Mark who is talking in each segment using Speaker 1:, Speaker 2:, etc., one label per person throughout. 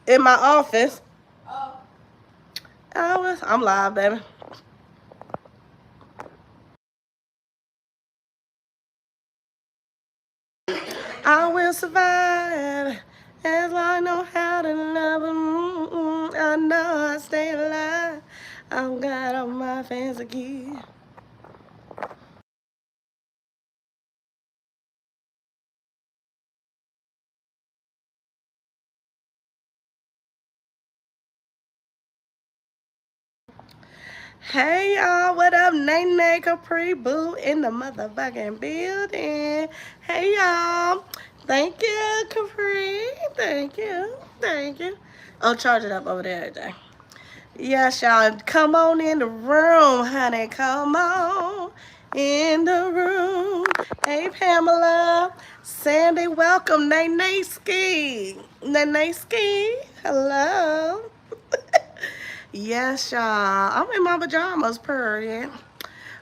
Speaker 1: in my office. I'm live, baby. I will survive as long as I know how to love. I know I stay alive. I'm got all my fans again. Hey y'all, what up? Nene Capri Boo in the motherfucking building. Hey y'all. Thank you, Capri. Thank you. Thank you. Oh, charge it up over there today. Yes, y'all. Come on in the room, honey. Come on in the room. Hey, Pamela. Sandy, welcome. Nene Ski. Nene Ski. Hello. Yes, y'all. I'm in my pajamas, period.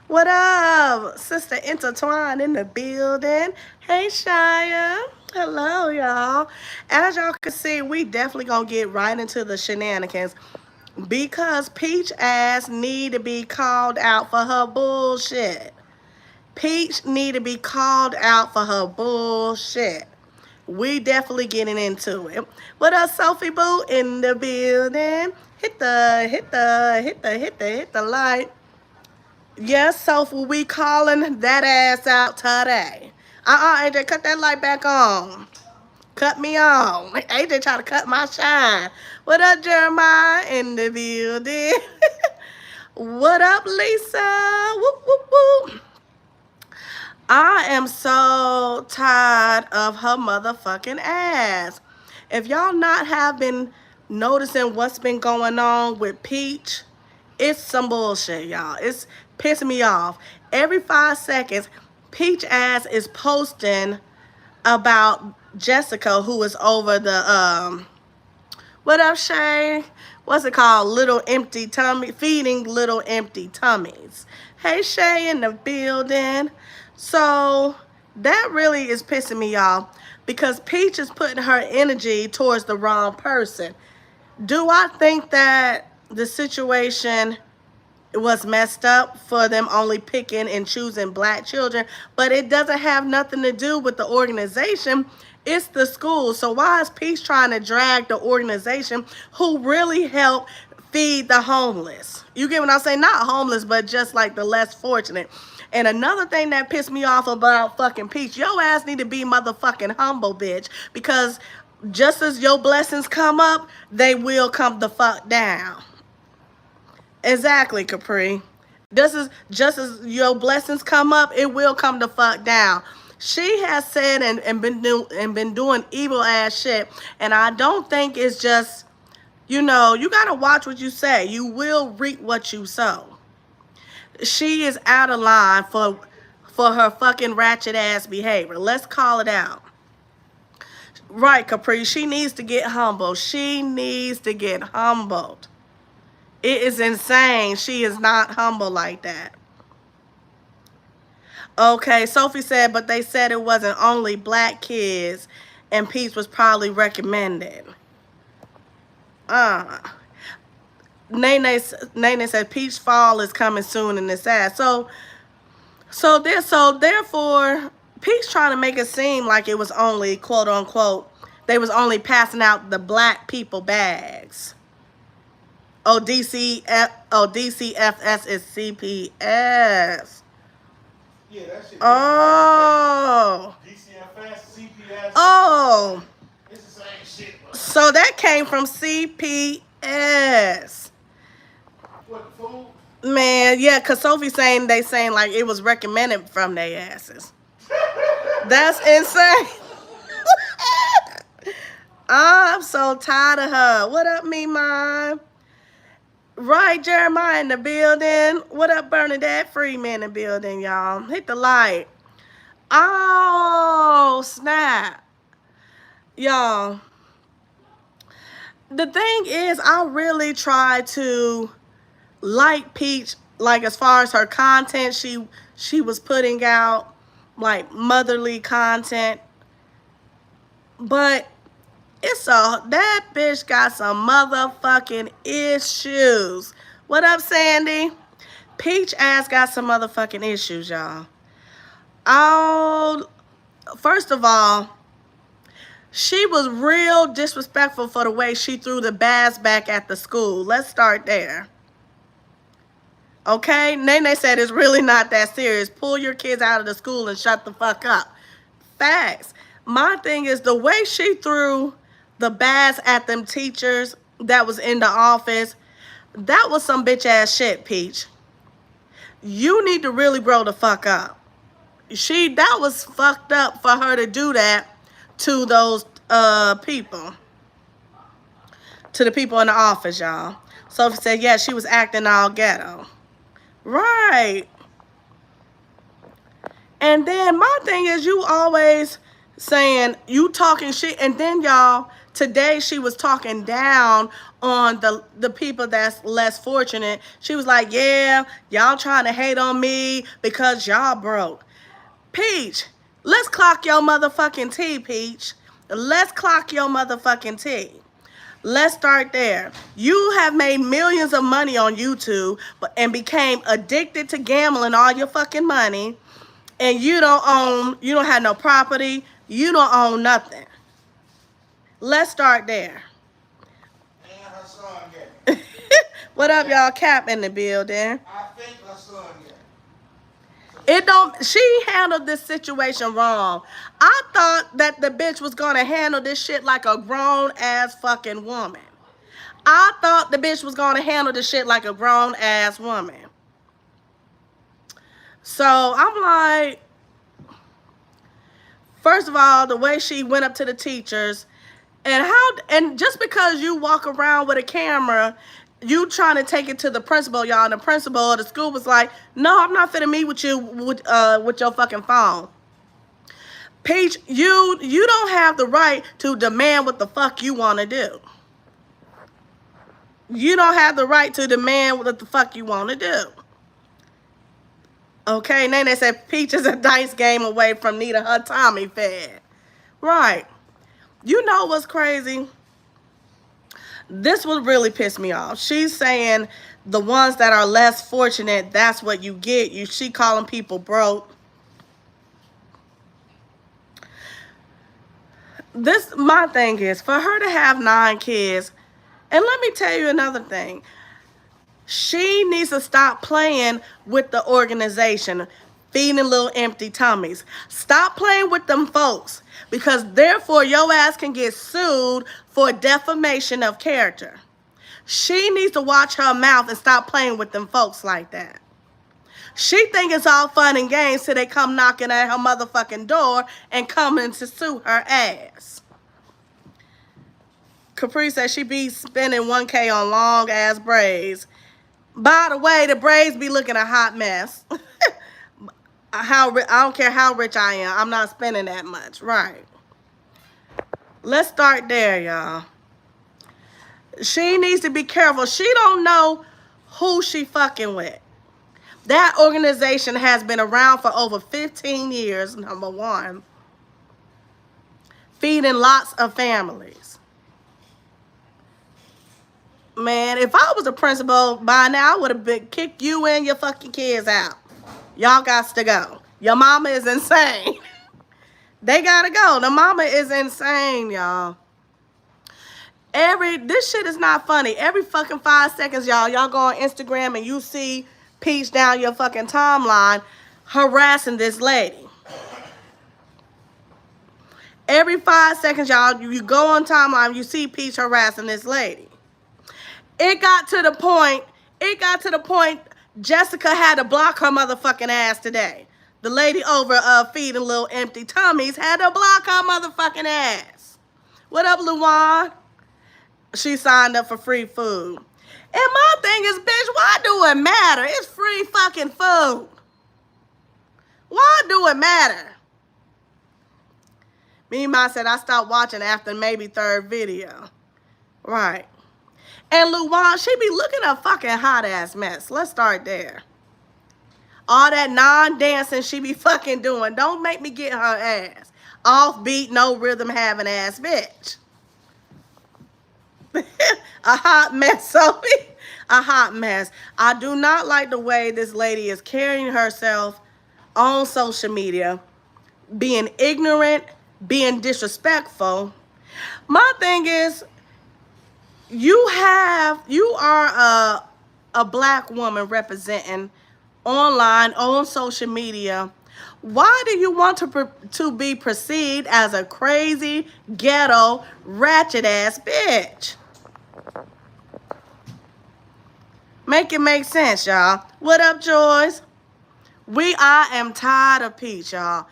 Speaker 1: What up? Sister Intertwine in the building. Hey, Shia. Hello, y'all. As y'all can see, we definitely gonna get right into the shenanigans because Peach ass need to be called out for her bullshit. Peach need to be called out for her bullshit. We definitely getting into it. What up, Sophie Boo in the building? Hit the light. Yes, Sophie, we calling that ass out today. AJ, cut that light back on. Cut me on. AJ trying to cut my shine. What up, Jeremiah in the building? What up, Lisa? Whoop, whoop, whoop. I am so tired of her motherfucking ass. If y'all not have been noticing what's been going on with Peach, it's some bullshit, y'all. It's pissing me off. Every 5 seconds, Peach ass is posting about Jessica, who is over the what up, Shay? What's it called? Little empty tummy, feeding little empty tummies. Hey, Shay in the building. So that really is pissing me off because Peach is putting her energy towards the wrong person. Do I think that the situation was messed up for them only picking and choosing black children? But it doesn't have nothing to do with the organization. It's the school. So why is Peach trying to drag the organization who really help feed the homeless? You get what I'm saying? Not homeless, but just like the less fortunate. And another thing that pissed me off about fucking Peach, your ass need to be motherfucking humble, bitch. Because just as your blessings come up, they will come the fuck down. Exactly, Capri. This is just as your blessings come up, it will come the fuck down. She has said and been doing evil ass shit, and I don't think it's just, you gotta watch what you say. You will reap what you sow. She is out of line for her fucking ratchet ass behavior. Let's call it out. Right, Capri. She needs to get humbled. She needs to get humbled. It is insane. She is not humble like that. Okay, Sophie said, but they said it wasn't only black kids and Peach was probably recommended. Uh, Nene said Peach Fall is coming soon in this ad. So therefore, Peach trying to make it seem like it was only, quote unquote, they was only passing out the black people bags. DCFS is CPS.
Speaker 2: Yeah, that shit.
Speaker 1: Oh.
Speaker 2: DCFS, CPS.
Speaker 1: Oh.
Speaker 2: It's the same shit. Bro.
Speaker 1: So that came from CPS.
Speaker 2: What, the food?
Speaker 1: Man, yeah, because Sophie's saying like it was recommended from their asses. That's insane. I'm so tired of her. What up, me, mom? Right, Jeremiah in the building. What up, Bernadette Freeman in the building, y'all? Hit the light. Oh, snap. Y'all. The thing is, I really try to like Peach, like as far as her content, she was putting out like motherly content. But That bitch got some motherfucking issues. What up, Sandy? Peach ass got some motherfucking issues, y'all. Oh, first of all, she was real disrespectful for the way she threw the bags back at the school. Let's start there. Okay? Nene said it's really not that serious. Pull your kids out of the school and shut the fuck up. Facts. My thing is the way she threw the bags at them teachers that was in the office, that was some bitch ass shit, Peach. You need to really grow the fuck up. That was fucked up for her to do that to those people. To the people in the office, y'all. Sophie said, yeah, she was acting all ghetto. Right. And then my thing is you always saying you talking shit. And then y'all, today she was talking down on the people that's less fortunate. She was like, yeah, y'all trying to hate on me because y'all broke. Peach, let's clock your motherfucking tea, Peach. Let's clock your motherfucking tea. Let's start there. You have made millions of money on YouTube and became addicted to gambling all your fucking money. And you don't have no property. You don't own nothing. Let's start there.
Speaker 2: And her son got it.
Speaker 1: What up, y'all? Cap in the building.
Speaker 2: I think her son got it.
Speaker 1: She handled this situation wrong. I thought that the bitch was gonna handle this shit like a grown ass fucking woman. I thought the bitch was gonna handle this shit like a grown ass woman. So I'm like, first of all, the way she went up to the teachers, and just because you walk around with a camera, you trying to take it to the principal, y'all, and the principal of the school was like, no, I'm not finna meet with you with your fucking phone. Peach, you don't have the right to demand what the fuck you want to do. You don't have the right to demand what the fuck you want to do. Okay, Nene said Peach is a dice game away from needing her Tommy fed. Right. You know what's crazy? This would really piss me off. She's saying the ones that are less fortunate, that's what you get. She calling people broke. My thing is, for her to have 9 kids, and let me tell you another thing. She needs to stop playing with the organization, feeding little empty tummies. Stop playing with them folks, because therefore your ass can get sued for defamation of character. She needs to watch her mouth and stop playing with them folks like that. She think it's all fun and games till they come knocking at her motherfucking door and coming to sue her ass. Capri says she be spending $1K on long ass braids. By the way, the braids be looking a hot mess. I don't care how rich I am. I'm not spending that much. Right. Let's start there, y'all. She needs to be careful. She don't know who she fucking with. That organization has been around for over 15 years, number one. Feeding lots of families. Man, if I was a principal by now, I would have kicked you and your fucking kids out. Y'all got to go. Your mama is insane. They gotta go. The mama is insane, y'all. This shit is not funny. Every fucking 5 seconds, y'all go on Instagram and you see Peach down your fucking timeline harassing this lady. Every 5 seconds, y'all, you go on timeline, you see Peach harassing this lady. It got to the point Jessica had to block her motherfucking ass today. The lady over feeding little empty tummies had to block her motherfucking ass. What up, Luan? She signed up for free food. And my thing is, bitch, why do it matter? It's free fucking food. Why do it matter? Mima said I stopped watching after maybe 3rd video. Right. And Luan, she be looking a fucking hot ass mess. Let's start there. All that non-dancing she be fucking doing. Don't make me get her ass. Offbeat, no rhythm having ass bitch. A hot mess, Sophie. A hot mess. I do not like the way this lady is carrying herself on social media, being ignorant, being disrespectful. My thing is, you are a black woman representing online on social media. Why do you want to be perceived as a crazy, ghetto, ratchet ass bitch? Make it make sense, y'all. What up, Joyce? I am tired of Peach, y'all.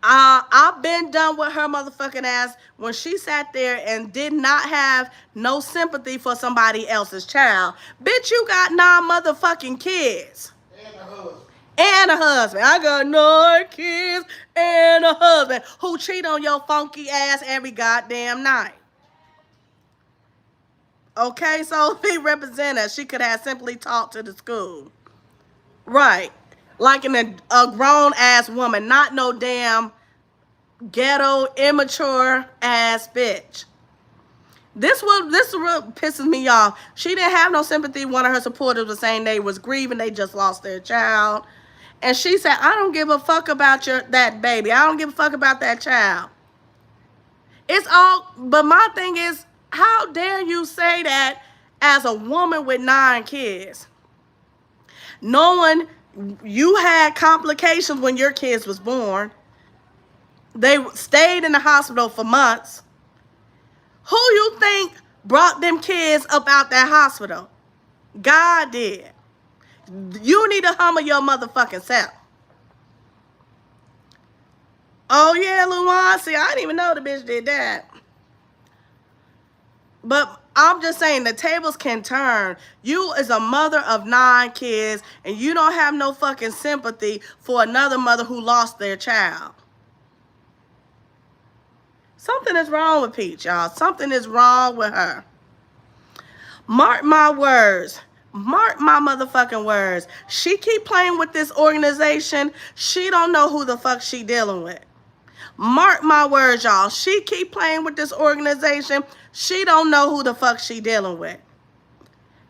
Speaker 1: I've been done with her motherfucking ass when she sat there and did not have no sympathy for somebody else's child. Bitch, you got 9 motherfucking kids.
Speaker 2: And a husband.
Speaker 1: And a husband. I got 9 kids and a husband who cheat on your funky ass every goddamn night. Okay, so he represent us. She could have simply talked to the school. Right. Like a grown-ass woman, not no damn ghetto, immature ass bitch. This is what pisses me off. She didn't have no sympathy. One of her supporters was saying they was grieving. They just lost their child. And she said, I don't give a fuck about that baby. I don't give a fuck about that child. But my thing is, how dare you say that as a woman with 9 kids? Knowing you had complications when your kids was born. They stayed in the hospital for months. Who you think brought them kids up out that hospital? God did. You need to humble your motherfucking self. Oh, yeah, Luan. See, I didn't even know the bitch did that. But I'm just saying, the tables can turn. You is a mother of 9 kids, and you don't have no fucking sympathy for another mother who lost their child. Something is wrong with Peach, y'all. Something is wrong with her. Mark my words. Mark my motherfucking words. She keep playing with this organization. She don't know who the fuck she dealing with. Mark my words, y'all. She keep playing with this organization. She don't know who the fuck she dealing with.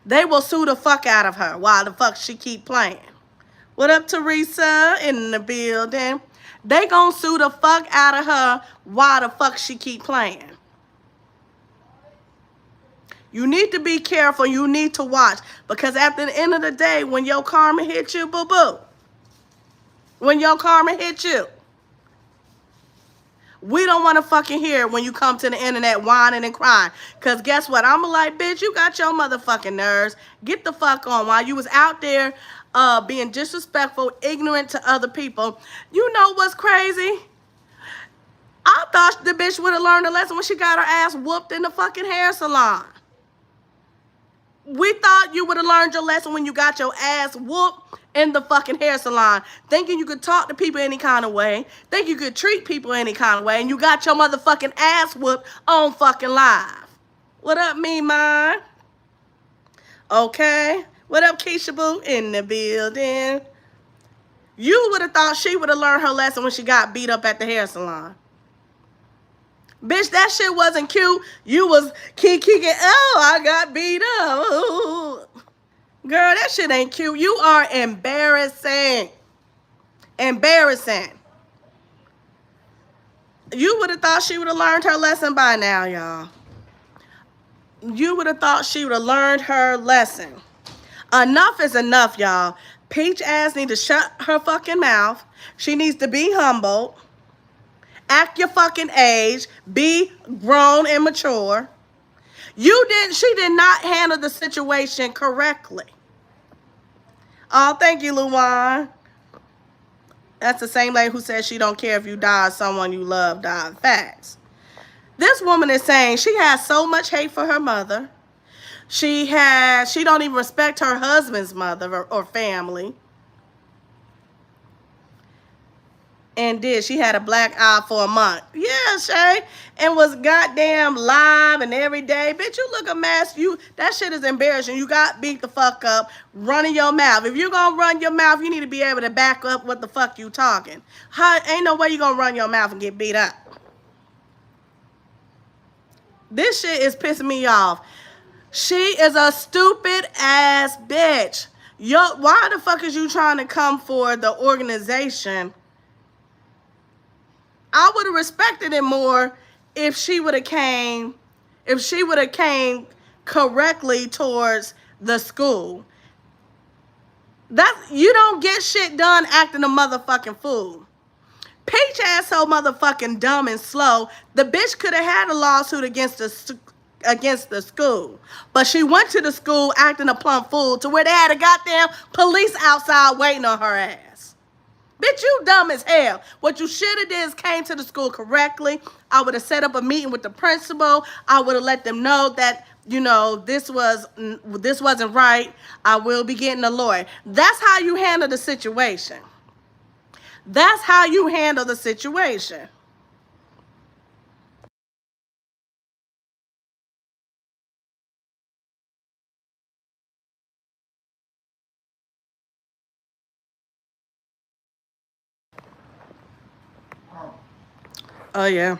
Speaker 1: They will sue the fuck out of her while the fuck she keep playing. What up, Teresa in the building? They gonna sue the fuck out of her while the fuck she keep playing. You need to be careful. You need to watch. Because at the end of the day, when your karma hits you, boo-boo. When your karma hits you. We don't want to fucking hear when you come to the internet whining and crying. Because guess what? I'm like, bitch, you got your motherfucking nerves. Get the fuck on. While you was out there being disrespectful, ignorant to other people. You know what's crazy? I thought the bitch would have learned a lesson when she got her ass whooped in the fucking hair salon. We thought you would have learned your lesson when you got your ass whooped in the fucking hair salon. Thinking you could talk to people any kind of way. Think you could treat people any kind of way. And you got your motherfucking ass whooped on fucking live. What up, me, mine? Okay. What up, Keisha Boo in the building? You would have thought she would have learned her lesson when she got beat up at the hair salon. Bitch, that shit wasn't cute. You was kicking, oh, I got beat up. Ooh. Girl, that shit ain't cute. You are embarrassing. Embarrassing. You would have thought she would have learned her lesson by now, y'all. You would have thought she would have learned her lesson. Enough is enough, y'all. Peach ass needs to shut her fucking mouth. She needs to be humbled. Act your fucking age. Be grown and mature. She did not handle the situation correctly. Oh, thank you, Luan. That's the same lady who says she don't care if you die or someone you love die. Facts. This woman is saying she has so much hate for her mother. She don't even respect her husband's mother or family. And she had a black eye for a month. Yeah, Shay. And was goddamn live and every day. Bitch, you look a mess. That shit is embarrassing. You got beat the fuck up running your mouth. If you're going to run your mouth, you need to be able to back up what the fuck you talking. Ain't no way you going to run your mouth and get beat up. This shit is pissing me off. She is a stupid ass bitch. Yo, why the fuck is you trying to come for the organization? I would have respected it more if she would have came, correctly towards the school. You don't get shit done acting a motherfucking fool. Peach ass so motherfucking dumb and slow. The bitch could have had a lawsuit against the school, but she went to the school acting a plumb fool to where they had a goddamn police outside waiting on her ass. Bitch, you dumb as hell. What you should have did is came to the school correctly. I would have set up a meeting with the principal. I would have let them know that, you know, this wasn't right. I will be getting a lawyer. That's how you handle the situation. That's how you handle the situation. Oh, yeah.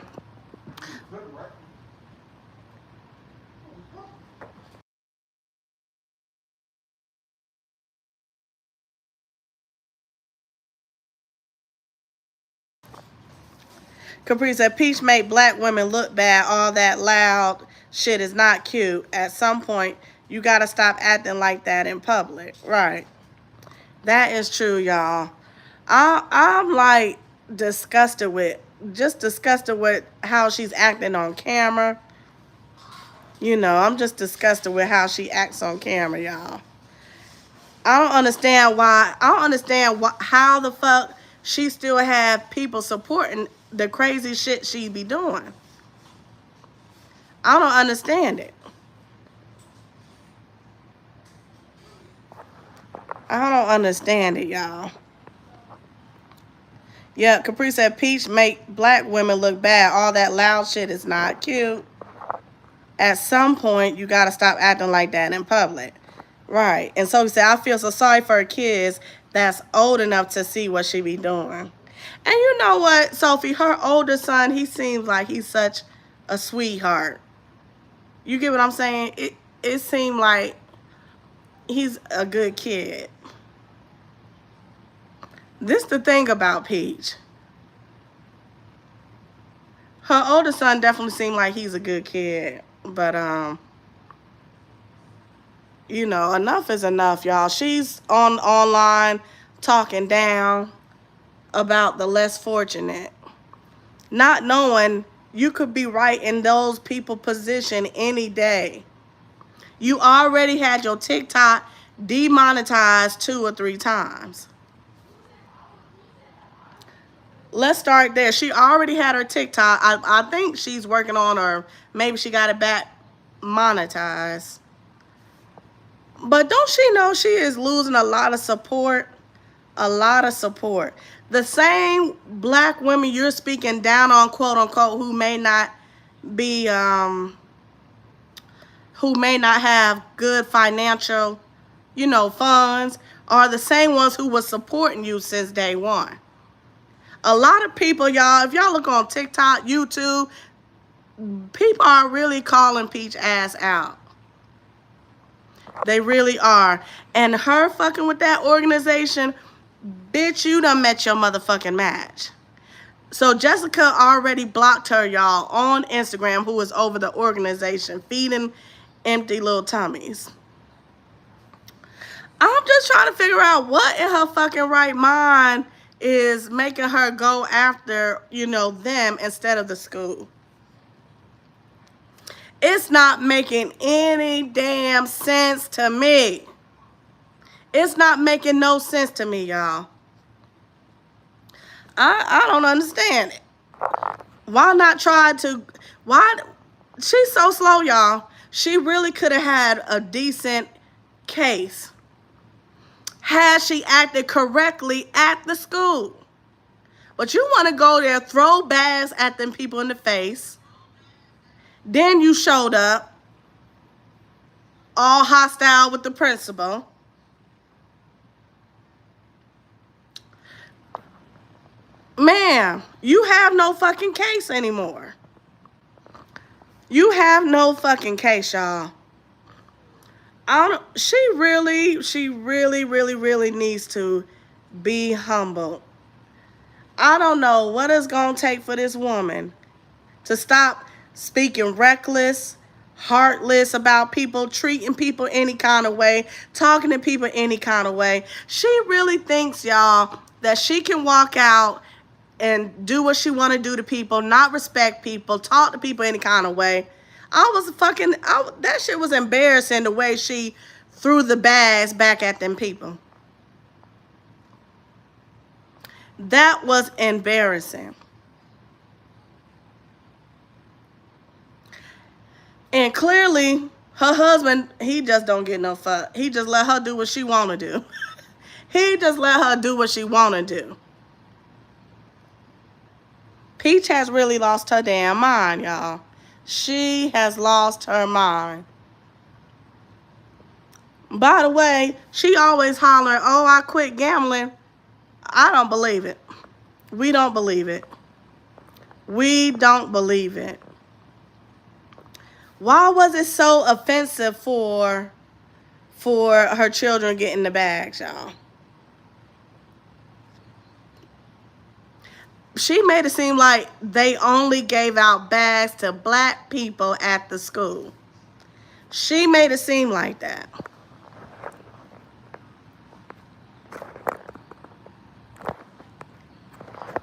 Speaker 1: Capri said, Peach made black women look bad. All that loud shit is not cute. At some point, you gotta stop acting like that in public. Right. That is true, y'all. I'm like disgusted with how she's acting on camera. You know, I'm just disgusted with how she acts on camera, y'all. I don't understand how the fuck she still have people supporting the crazy shit she be doing. I don't understand it. I don't understand it, y'all. Yeah, Capri said Peach make black women look bad. All that loud shit is not cute. At some point, you gotta stop acting like that in public. Right. And so he said, I feel so sorry for her kids that's old enough to see what she be doing. And you know what, Sophie, her older son, he seems like he's such a sweetheart. You get what I'm saying? It seemed like he's a good kid. This the thing about Peach. Her older son definitely seemed like he's a good kid. But, you know, enough is enough, y'all. She's online talking down about the less fortunate. Not knowing you could be right in those people's position any day. You already had your TikTok demonetized 2 or 3 times. Let's start there. She already had her TikTok. I think she's working on her. Maybe she got it back monetized. But don't she know she is losing a lot of support? A lot of support. The same black women you're speaking down on, quote unquote, who may not have good financial, you know, funds, are the same ones who were supporting you since day one. A lot of people, y'all, if y'all look on TikTok, YouTube, people are really calling Peach ass out. They really are. And her fucking with that organization, bitch, you done met your motherfucking match. So Jessica already blocked her, y'all, on Instagram, who was over the organization, feeding empty little tummies. I'm just trying to figure out what in her fucking right mind is making her go after, you know, them instead of the school. It's not making any damn sense to me. It's not making no sense to me, y'all. I don't understand it. Why not try to... She's so slow, y'all. She really could have had a decent case had she acted correctly at the school. But you want to go there, throw bags at them people in the face. Then you showed up all hostile with the principal. Ma'am, you have no fucking case anymore. You have no fucking case, y'all. She really needs to be humble. I don't know what it's gonna take for this woman to stop speaking reckless, heartless about people, treating people any kind of way, talking to people any kind of way. She really thinks, y'all, that she can walk out and do what she want to do to people, not respect people, talk to people any kind of way. That shit was embarrassing, the way she threw the bags back at them people. That was embarrassing. And clearly, her husband, he just don't get no fuck. He just let her do what she want to do. He just let her do what she want to do. Peach has really lost her damn mind, y'all. She has lost her mind. By the way, she always hollering, oh, I quit gambling. I don't believe it. We don't believe it. We don't believe it. Why was it so offensive for her children getting the bags, y'all? She made it seem like they only gave out bags to black people at the school. She made it seem like that.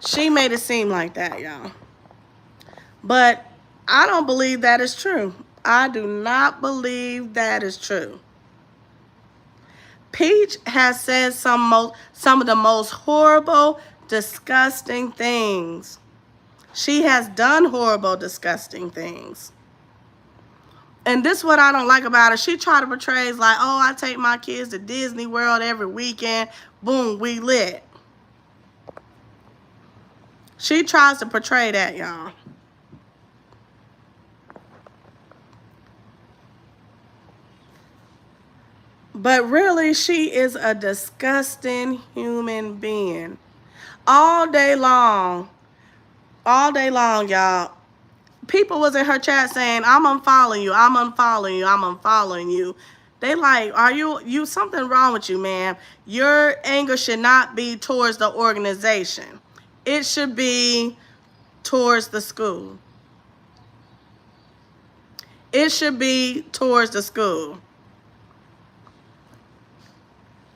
Speaker 1: She made it seem like that, y'all. But I don't believe that is true. I do not believe that is true. Peach has said some of the most horrible, disgusting things. She has done horrible, disgusting things. And this is what I don't like about her. She try to portray like, oh, I take my kids to Disney World every weekend. Boom, we lit. She tries to portray that, y'all. But really, she is a disgusting human being. All day long, y'all, people was in her chat saying, I'm unfollowing you, I'm unfollowing you, I'm unfollowing you. They like, are you something wrong with you, man? Your anger should not be towards the organization. It should be towards the school. It should be towards the school.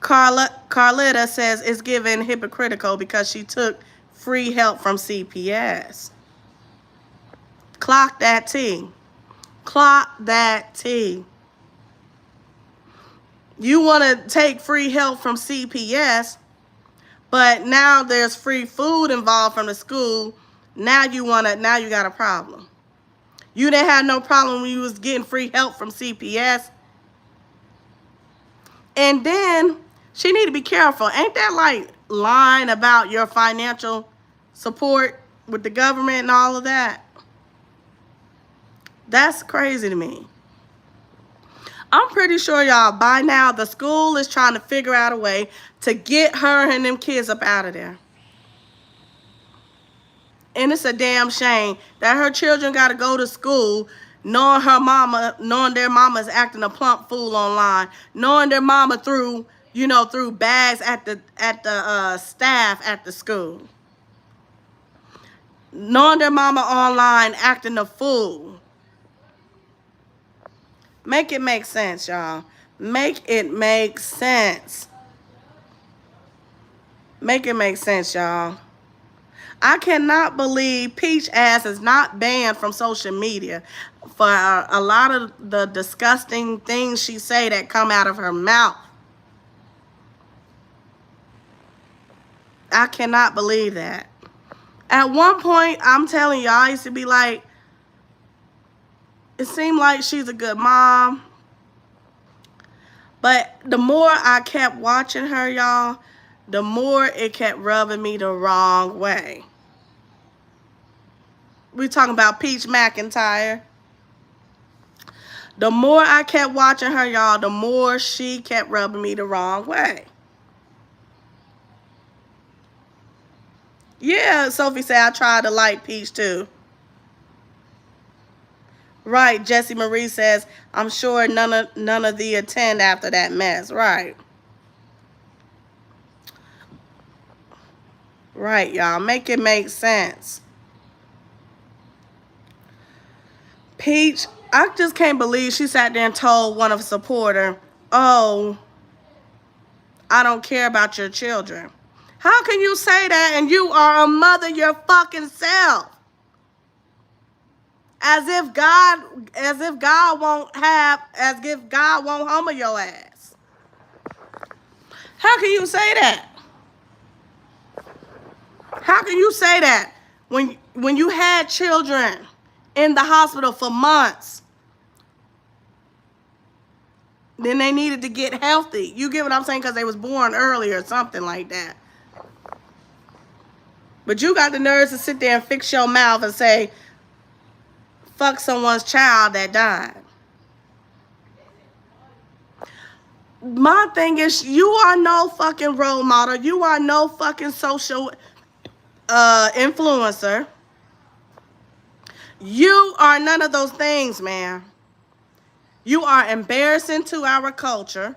Speaker 1: Carletta says it's given hypocritical because she took free help from CPS. Clock that T. Clock that T. You want to take free help from CPS, but now there's free food involved from the school. Now you got a problem. You didn't have no problem when you was getting free help from CPS. And then she need to be careful. Ain't that like lying about your financial support with the government and all of that? That's crazy to me. I'm pretty sure, y'all, by now the school is trying to figure out a way to get her and them kids up out of there. And it's a damn shame that her children got to go to school knowing their mama is acting a plump fool online, knowing their mama threw bags at the staff at the school, knowing their mama online acting a fool. Make it make sense, y'all. Make it make sense. Make it make sense, y'all. I cannot believe Peach ass is not banned from social media for a lot of the disgusting things she say that come out of her mouth. I cannot believe that. At one point, I'm telling y'all, I used to be like, it seemed like she's a good mom. But the more I kept watching her, y'all, the more it kept rubbing me the wrong way. We talking about Peach McIntyre. The more I kept watching her, y'all, the more she kept rubbing me the wrong way. Yeah, Sophie said I tried to like Peach too. Right, Jessie Marie says, I'm sure none of the attend after that mess. Right. Right, y'all. Make it make sense. Peach, I just can't believe she sat there and told one of a supporter, oh, I don't care about your children. How can you say that and you are a mother your fucking self? As if God won't humble your ass. How can you say that? How can you say that when you had children in the hospital for months? Then they needed to get healthy. You get what I'm saying? Because they was born early or something like that. But you got the nerves to sit there and fix your mouth and say, fuck someone's child that died. My thing is, you are no fucking role model. You are no fucking social influencer. You are none of those things, man. You are embarrassing to our culture.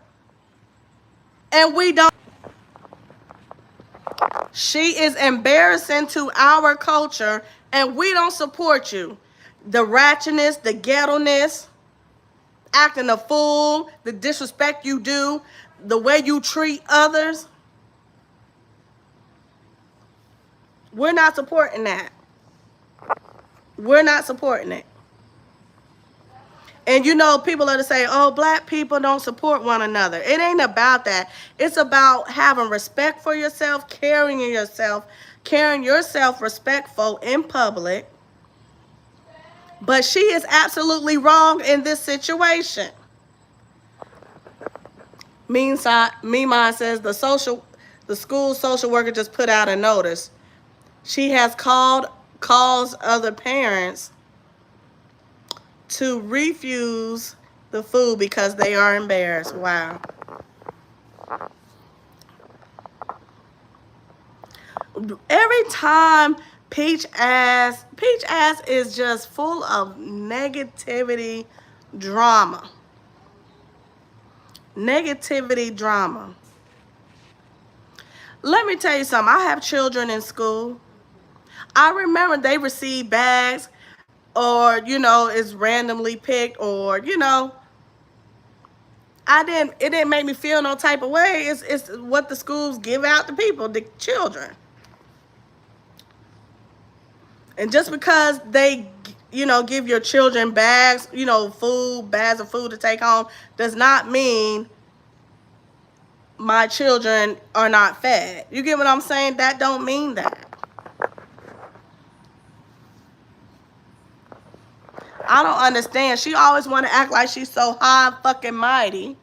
Speaker 1: And we don't. She is embarrassing to our culture, and we don't support you. The ratchetness, the ghetto-ness, acting a fool, the disrespect you do, the way you treat others. We're not supporting that. We're not supporting it. And you know, people are to say, oh, black people don't support one another. It ain't about that. It's about having respect for yourself, carrying yourself respectful in public. But she is absolutely wrong in this situation. Meemaw says the school social worker just put out a notice. She has calls other parents to refuse the food because they are embarrassed. Wow. Every time Peach ass is just full of negativity drama. Negativity drama. Let me tell you something. I have children in school. I remember they receive bags, or, you know, it's randomly picked, or, you know, it didn't make me feel no type of way. It's what the schools give out to people, the children. And just because they, you know, give your children bags, you know, bags of food to take home, does not mean my children are not fed. You get what I'm saying? That don't mean that. I don't understand. She always want to act like she's so high and fucking mighty.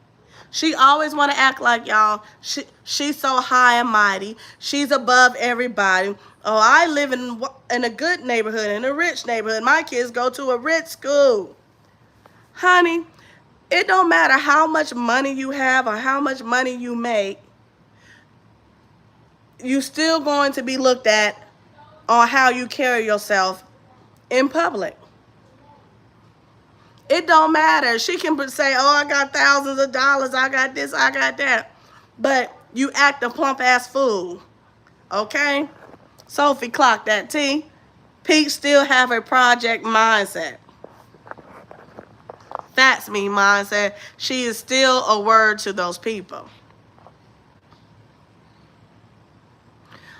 Speaker 1: She always want to act like, y'all, she's so high and mighty. She's above everybody. Oh, I live in a good neighborhood, in a rich neighborhood. My kids go to a rich school. Honey, it don't matter how much money you have or how much money you make. You're still going to be looked at on how you carry yourself in public. It don't matter. She can say, oh, I got thousands of dollars. I got this, I got that. But you act a plump-ass fool. Okay? Sophie clocked that T. Peach still have a project mindset. That's me mindset. She is still a word to those people.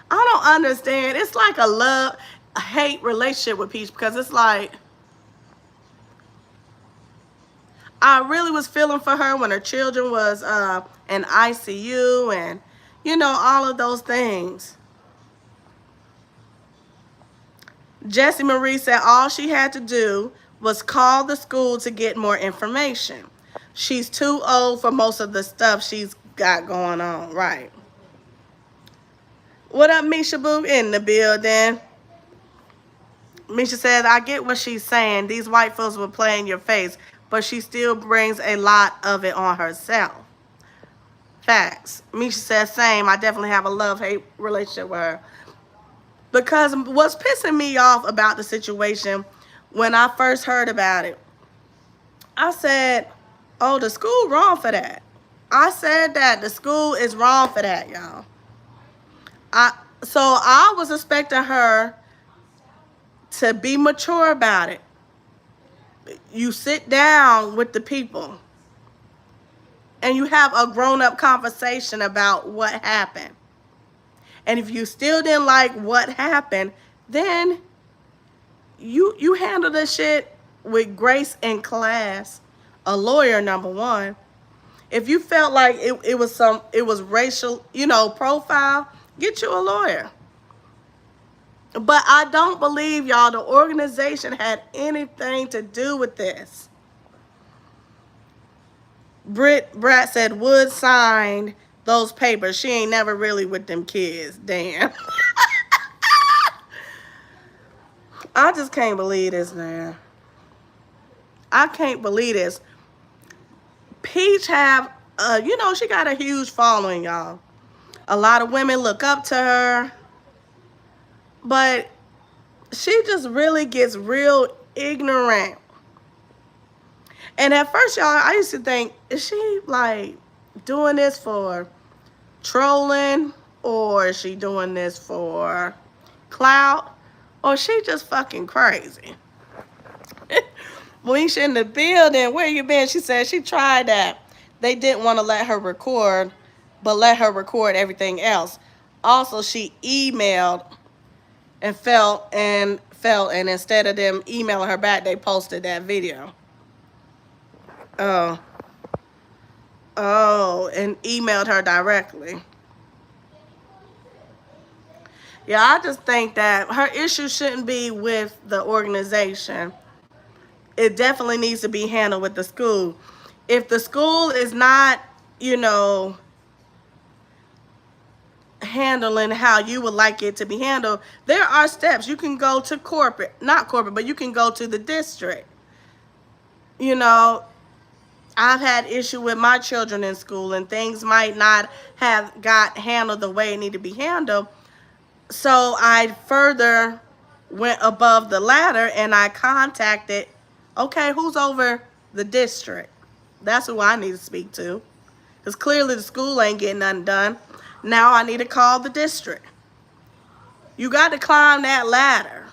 Speaker 1: I don't understand. It's like a love-hate relationship with Peach, because it's like, I really was feeling for her when her children was in ICU and, you know, all of those things. Jessie Marie said all she had to do was call the school to get more information. She's too old for most of the stuff she's got going on. Right. What up, Misha Boo? In the building. Misha said, I get what she's saying. These white folks will play in your face, but she still brings a lot of it on herself. Facts. Misha says, same. I definitely have a love-hate relationship with her. Because what's pissing me off about the situation, when I first heard about it, I said, oh, the school wrong for that. I said that the school is wrong for that, y'all. So I was expecting her to be mature about it. You sit down with the people and you have a grown-up conversation about what happened. And if you still didn't like what happened, then you handle this shit with grace and class. A lawyer, number one. If you felt like it was racial, profile, get you a lawyer. But I don't believe, y'all, the organization had anything to do with this. Brat said Wood signed those papers. She ain't never really with them kids. Damn. I just can't believe this, man. I can't believe this. Peach have, she got a huge following, y'all. A lot of women look up to her. But she just really gets real ignorant. And at first, y'all, I used to think, is she, like, doing this for trolling? Or is she doing this for clout? Or she just fucking crazy? When she in the building, where you been? She said she tried that. They didn't want to let her record, but let her record everything else. Also, she emailed and felt, and instead of them emailing her back, they posted that video. Oh, and emailed her directly. Yeah, I just think that her issue shouldn't be with the organization. It definitely needs to be handled with the school. If the school is not, handling how you would like it to be handled, there are steps. You can go to not corporate, but you can go to the district. I've had issue with my children in school, and things might not have got handled the way it needed to be handled. So I further went above the ladder and I contacted, okay, who's over the district? That's who I need to speak to. Because clearly the school ain't getting nothing done. Now I need to call the district. You got to climb that ladder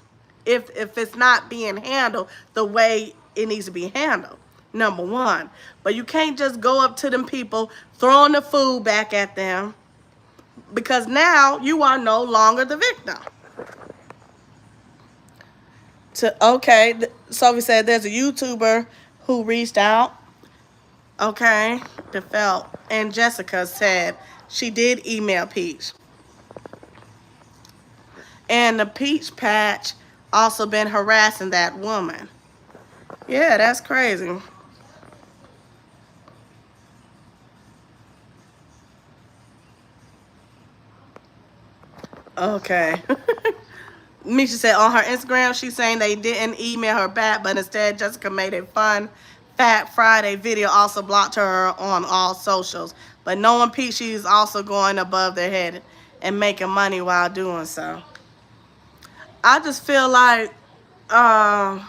Speaker 1: if it's not being handled the way it needs to be handled, number one. But you can't just go up to them people, throwing the food back at them, because now you are no longer the victim. Sophie said there's a YouTuber who reached out. Okay, and Jessica said she did email Peach. And the Peach Patch also been harassing that woman. Yeah, that's crazy. Okay. Misha said on her Instagram, she's saying they didn't email her back, but instead Jessica made a fun Fat Friday video, also blocked her on all socials. But knowing Peach, she's also going above their head and making money while doing so. I just feel like, I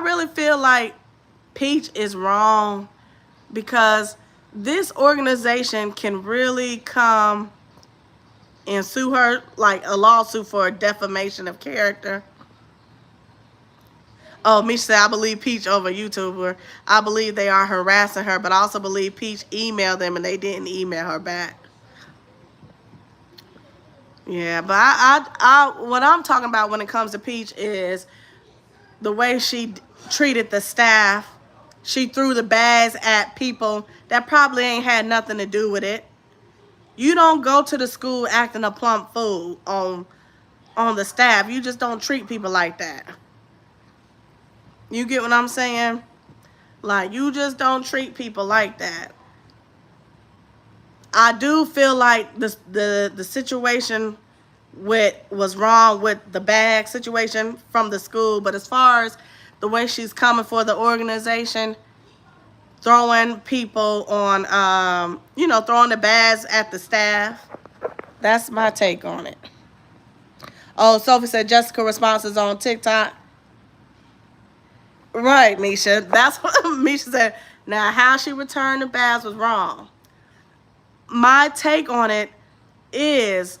Speaker 1: really feel like Peach is wrong, because this organization can really come and sue her, like a lawsuit for defamation of character. Oh, Misha said, I believe Peach over YouTuber. I believe they are harassing her, but I also believe Peach emailed them and they didn't email her back. Yeah, but what I'm talking about when it comes to Peach is the way she treated the staff. She threw the bags at people that probably ain't had nothing to do with it. You don't go to the school acting a plump fool on the staff. You just don't treat people like that. You get what I'm saying? Like, you just don't treat people like that. I do feel like the situation was wrong with the bag situation from the school, but as far as the way she's coming for the organization, throwing people on, throwing the bags at the staff, that's my take on it. Oh, Sophie said Jessica responses on TikTok. Right, Misha. That's what Misha said. Now, how she returned the bags was wrong. My take on it is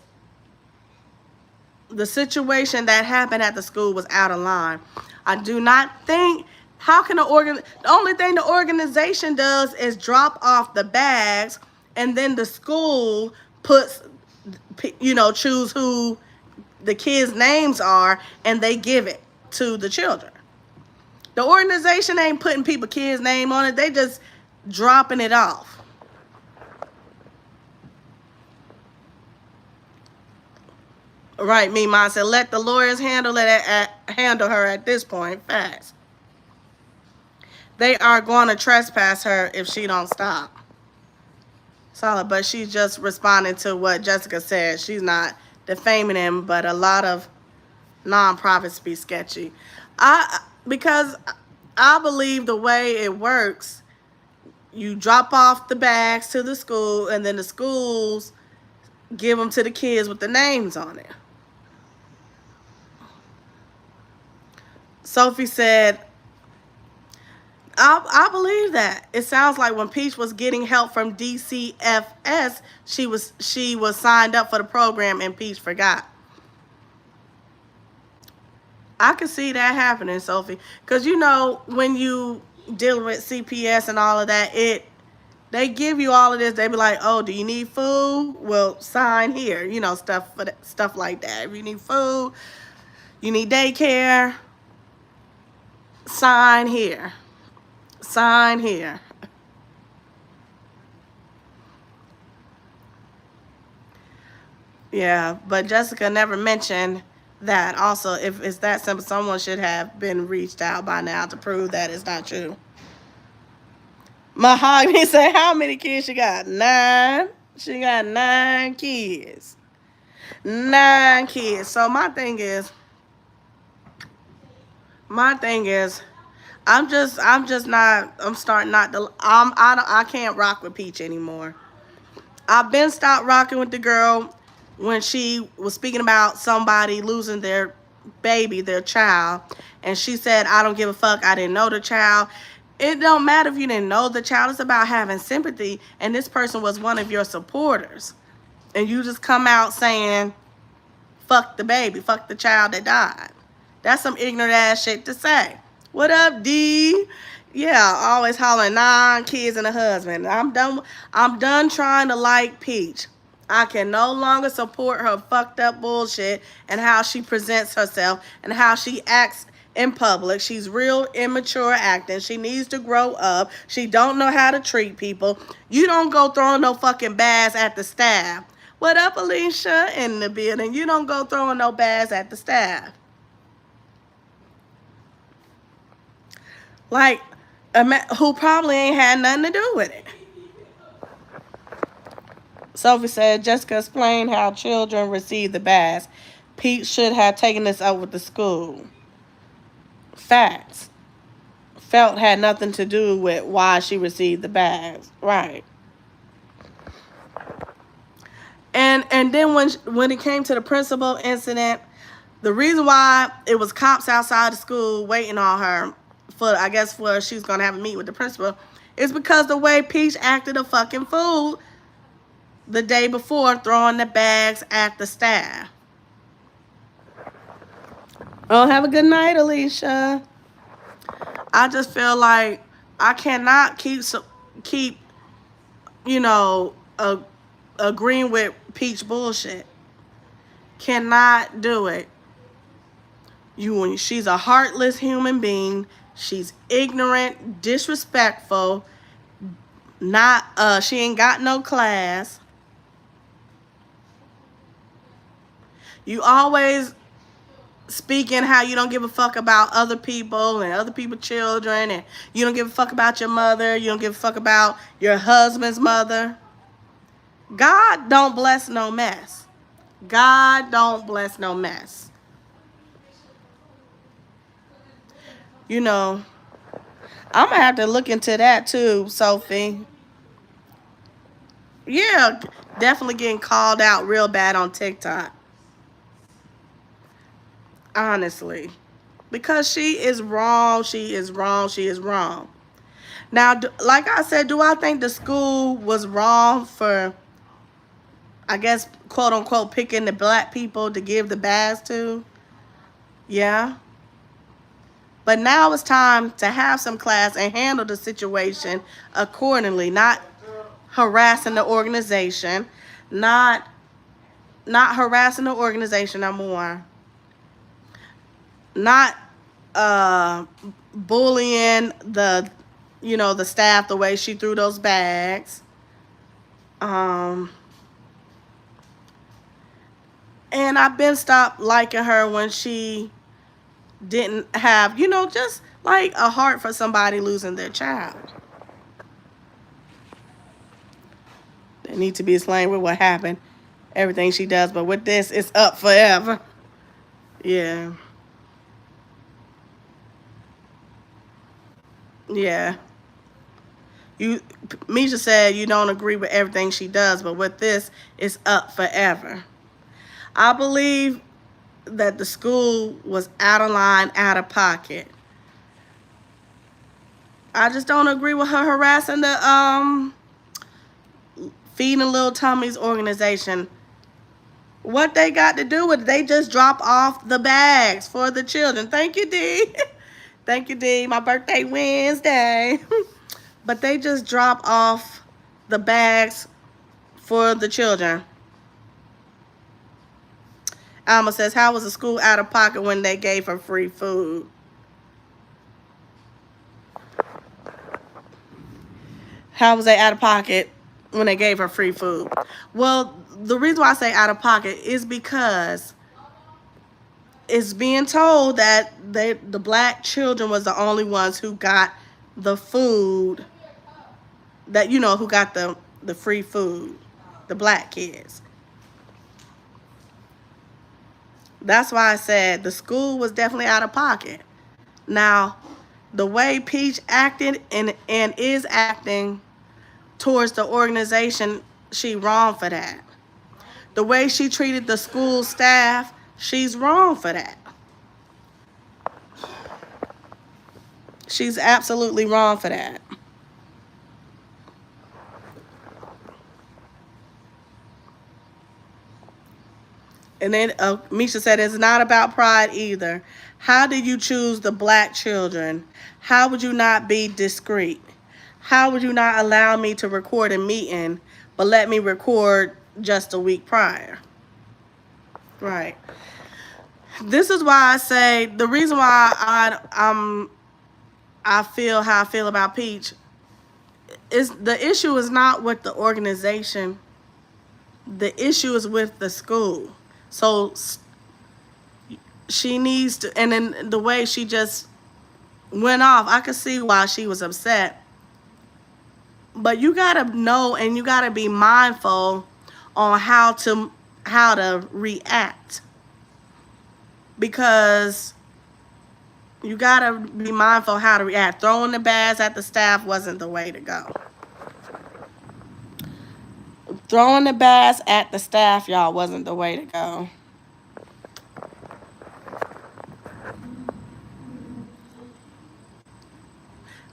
Speaker 1: the situation that happened at the school was out of line. I do not think. How can the only thing the organization does is drop off the bags, and then the school puts, choose who the kids' names are, and they give it to the children. The organization ain't putting people kids' name on it. They just dropping it off. Right, me, mom said, let the lawyers handle her at this point. Facts. They are going to trespass her if she don't stop. Solid, but she's just responding to what Jessica said. She's not defaming him, but a lot of nonprofits be sketchy. Because I believe the way it works, you drop off the bags to the school, and then the schools give them to the kids with the names on it. Sophie said, I believe that. It sounds like when Peach was getting help from DCFS, she was signed up for the program and Peach forgot. I could see that happening, Sophie. Because, when you deal with CPS and all of that, they give you all of this. They be like, oh, do you need food? Well, sign here. Stuff like that. If you need food, you need daycare, sign here. Sign here. Yeah, but Jessica never mentioned that. Also, if it's that simple, someone should have been reached out by now to prove that it's not true. Mahogany said, how many kids she got? 9. She got 9 kids. 9 kids. So my thing is, I'm starting not to, I can't rock with Peach anymore. I've been stopped rocking with the girl when she was speaking about somebody losing their baby, their child, and she said, I don't give a fuck, I didn't know the child. It don't matter if you didn't know the child. It's about having sympathy, and this person was one of your supporters. And you just come out saying, fuck the baby, fuck the child that died. That's some ignorant ass shit to say. What up, D? Yeah, always hollering 9 kids and a husband. I'm done trying to like Peach. I can no longer support her fucked up bullshit and how she presents herself and how she acts in public. She's real immature acting. She needs to grow up. She don't know how to treat people. You don't go throwing no fucking bags at the staff. What up, Alicia? In the building. You don't go throwing no bags at the staff. Like, who probably ain't had nothing to do with it. Sophie said, Jessica explained how children receive the bags. Pete should have taken this up with the school. Facts. Felt had nothing to do with why she received the bags. Right. And then when it came to the principal incident, the reason why it was cops outside the school waiting on her for she was going to have a meet with the principal is because the way Peach acted a fucking fool the day before, throwing the bags at the staff. Oh, have a good night, Alicia. I just feel like I cannot keep agreeing with Peach bullshit. Cannot do it. She's a heartless human being. She's ignorant, disrespectful. She ain't got no class. You always speaking how you don't give a fuck about other people and other people's children, and you don't give a fuck about your mother. You don't give a fuck about your husband's mother. God don't bless no mess. God don't bless no mess. I'm going to have to look into that too, Sophie. Yeah, definitely getting called out real bad on TikTok. Honestly. Because she is wrong. She is wrong. She is wrong. Now, like I said, do I think the school was wrong for, I guess, quote unquote, picking the black people to give the bags to? Yeah. But now it's time to have some class and handle the situation accordingly, not harassing the organization, not harassing the organization no more, not bullying the staff the way she threw those bags. And I've been stopped liking her when she didn't have, just like a heart for somebody losing their child. They need to be explained with what happened, everything she does, but with this, it's up forever. Yeah. Yeah. Misha said you don't agree with everything she does, but with this, it's up forever. I believe that the school was out of line, out of pocket. I just don't agree with her harassing the Feeding Little Tummies organization. What they got to do with it? They just drop off the bags for the children. Thank you, D. Thank you, D. My birthday Wednesday. But they just drop off the bags for the children. Alma says, how was the school out of pocket when they gave her free food? How was they out of pocket when they gave her free food? Well, the reason why I say out of pocket is because it's being told that the black children was the only ones who got the food, that who got the free food, the black kids. That's why I said the school was definitely out of pocket. Now, the way Peach acted and is acting towards the organization, she wrong for that. The way she treated the school staff, she's wrong for that. She's absolutely wrong for that. And then Misha said, it's not about pride either. How did you choose the black children? How would you not be discreet? How would you not allow me to record a meeting, but let me record just a week prior? Right. This is why I say, the reason why I feel how I feel about Peach is the issue is not with the organization. The issue is with the school. So she needs to, and then the way she just went off, I could see why she was upset. But you gotta know and you gotta be mindful on how to react, because you gotta be mindful how to react. Throwing the bags at the staff wasn't the way to go. Throwing the bags at the staff, y'all, wasn't the way to go.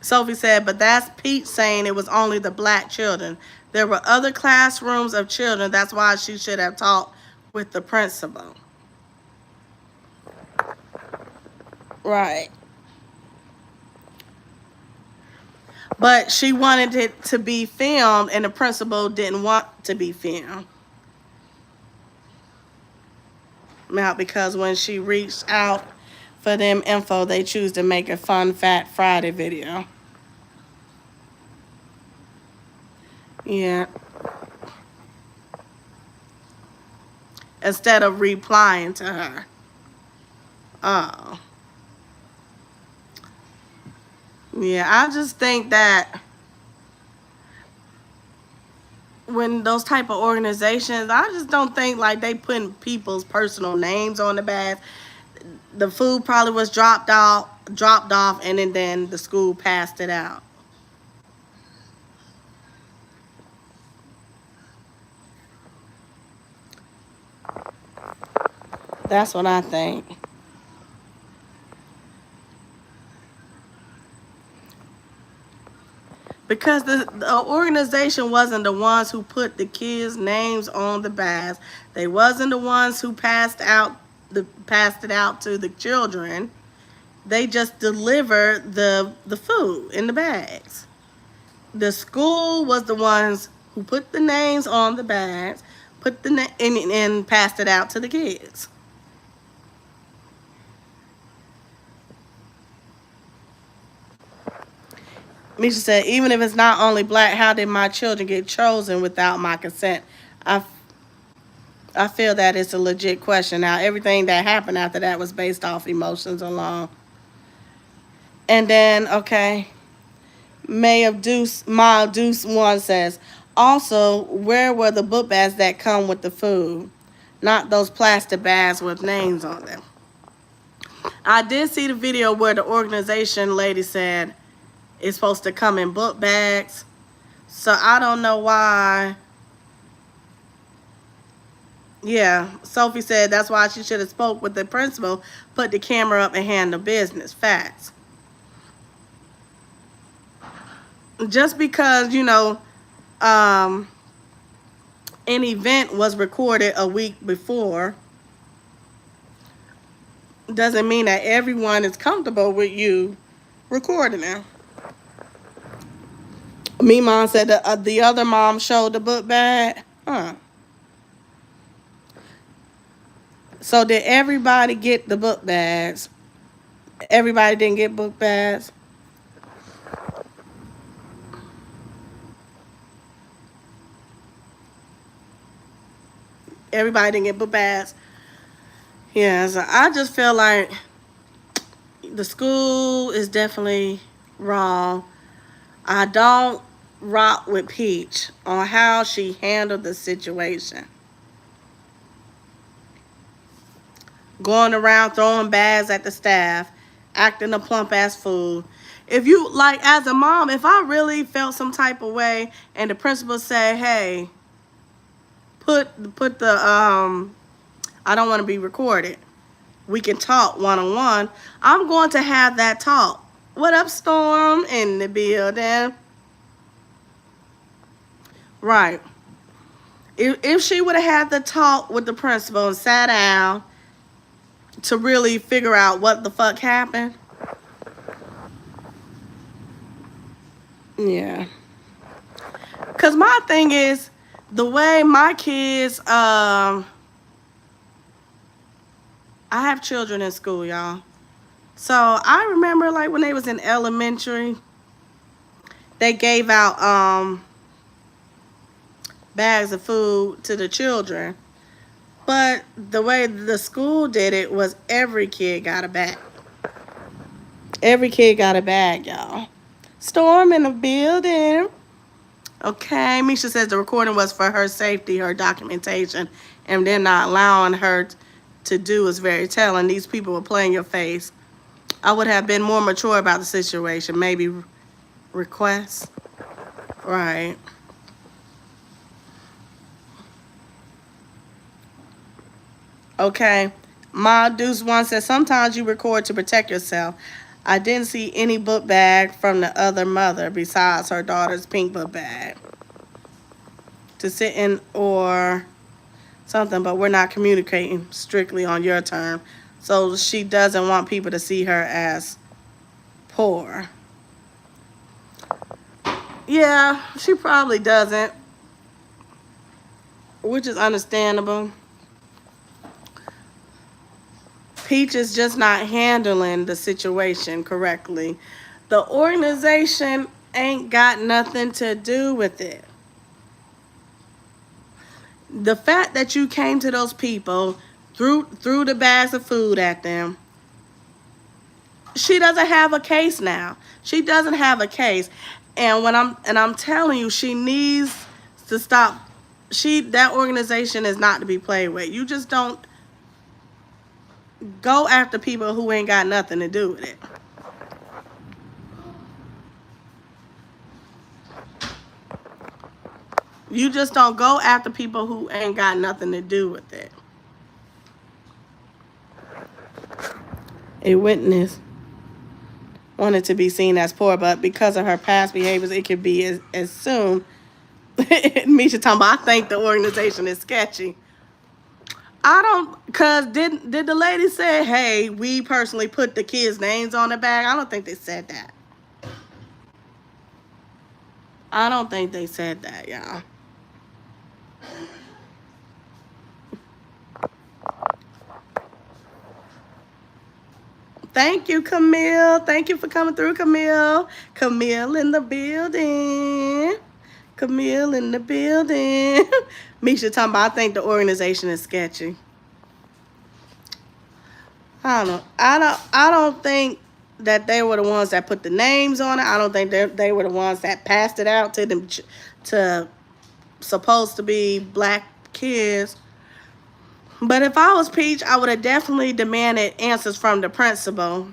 Speaker 1: Sophie said, but that's Pete saying it was only the black children. There were other classrooms of children. That's why she should have talked with the principal. Right. But she wanted it to be filmed, and the principal didn't want to be filmed. Now, because when she reached out for them info, they choose to make a Fun Fat Friday video. Yeah. Instead of replying to her. Oh. Yeah, I just think that when those type of organizations, I just don't think like they putting people's personal names on the bags. The food probably was dropped off, and then the school passed it out. That's what I think. Because the organization wasn't the ones who put the kids' names on the bags. They wasn't the ones who passed it out to the children. They just delivered the food in the bags. The school was the ones who put the names on the bags, put the and passed it out to the kids. Misha said, even if it's not only black, how did my children get chosen without my consent? I, I feel that it's a legit question. Now, everything that happened after that was based off emotions alone. And then, okay, Ma Deuce 1 says, also, where were the book bags that come with the food? Not those plastic bags with names on them. I did see the video where the organization lady said it's supposed to come in book bags. So I don't know why. Yeah, Sophie said that's why she should have spoke with the principal, put the camera up and handle business. Facts. Just because, an event was recorded a week before doesn't mean that everyone is comfortable with you recording it. Me mom said the other mom showed the book bag. Huh. So did everybody get the book bags? Everybody didn't get book bags. Everybody didn't get book bags. Yeah, so I just feel like the school is definitely wrong. I don't rock with Peach on how she handled the situation. Going around throwing bags at the staff, acting a plump ass fool. If you, like, as a mom, if I really felt some type of way and the principal said, hey, put the, I don't want to be recorded, we can talk one-on-one, I'm going to have that talk. What up, Storm? In the building. Right. If she would have had the talk with the principal and sat down to really figure out what the fuck happened. Yeah. Because my thing is, the way my kids, I have children in school, y'all. So I remember, like, when they was in elementary, they gave out bags of food to the children. But the way the school did it was every kid got a bag. Every kid got a bag, y'all. Storm in the building. Okay, Misha says the recording was for her safety, her documentation, and they're not allowing her to do is very telling. These people were playing your face. I would have been more mature about the situation. Maybe request. Right. Okay. Ma Deuce 1 says, sometimes you record to protect yourself. I didn't see any book bag from the other mother besides her daughter's pink book bag to sit in or something, but we're not communicating strictly on your term. So she doesn't want people to see her as poor. Yeah, she probably doesn't, which is understandable. Peach is just not handling the situation correctly. The organization ain't got nothing to do with it. The fact that you came to those people, threw the bags of food at them, she doesn't have a case now. She doesn't have a case. And I'm telling you, she needs to stop. That organization is not to be played with. You just don't go after people who ain't got nothing to do with it. You just don't go after people who ain't got nothing to do with it. A witness wanted to be seen as poor, but because of her past behaviors, it could be assumed. Misha talking about, I think the organization is sketchy. I don't, cause did the lady say, hey, we personally put the kids' names on the bag? I don't think they said that. I don't think they said that, y'all. Thank you, Camille. Thank you for coming through, Camille. Camille in the building. Camille in the building. Misha talking about, I think the organization is sketchy. I don't know. I don't think that they were the ones that put the names on it. I don't think they were the ones that passed it out to them, to supposed to be black kids. But if I was Peach, I would have definitely demanded answers from the principal.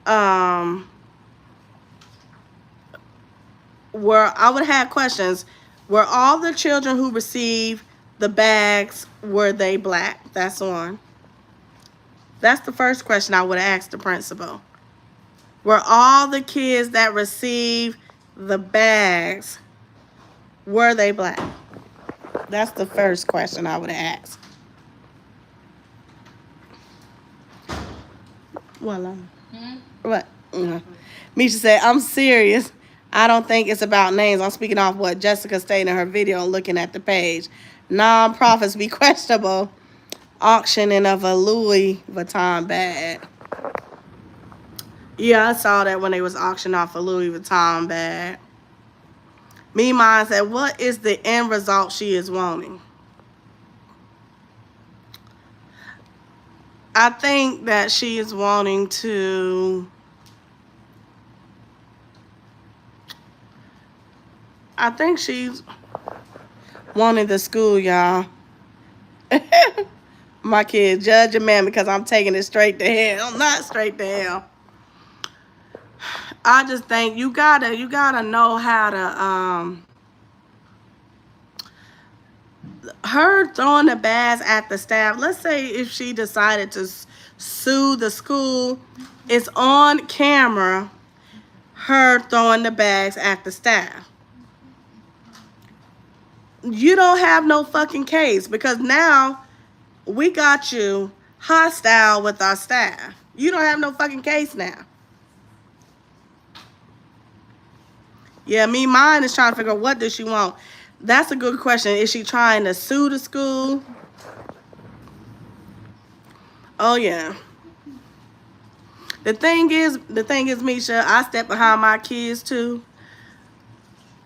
Speaker 1: Where I would have questions. Were all the children who received the bags, were they black? That's one. That's the first question I would have asked the principal. Were all the kids that received the bags, were they black? That's the first question I would have asked. Voila. What? Misha said, I'm serious. I don't think it's about names. I'm speaking off what Jessica stated in her video, looking at the page. Non-profits be questionable. Auctioning of a Louis Vuitton bag. Yeah, I saw that when they was auctioning off a Louis Vuitton bag. Me mine said, what is the end result she is wanting? I think that she is wanting to... I think she's wanting the school, y'all. My kid judge a man because I'm taking it straight to hell. I'm not straight to hell. I just think you gotta know how to her throwing the bags at the staff. Let's say if she decided to sue the school, it's on camera, her throwing the bags at the staff. You don't have no fucking case because now we got you hostile with our staff. You don't have no fucking case now. Yeah, mine is trying to figure out, what does she want? That's a good question. Is she trying to sue the school? Oh yeah. The thing is, Misha, I step behind my kids too.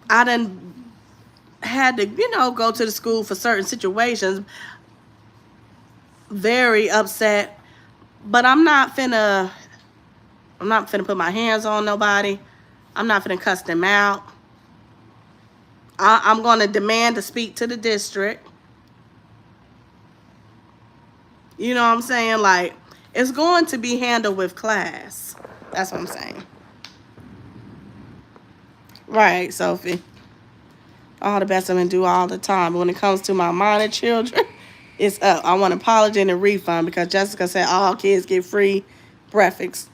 Speaker 1: I done had to, go to the school for certain situations. Very upset. But I'm not finna put my hands on nobody. I'm not finna cuss them out. I'm going to demand to speak to the district. You know what I'm saying? Like, it's going to be handled with class. That's what I'm saying. Right, Sophie. All the best I'm going to do all the time. But when it comes to my minor children, it's up. I want an apology and a refund because Jessica said all kids get free breakfast.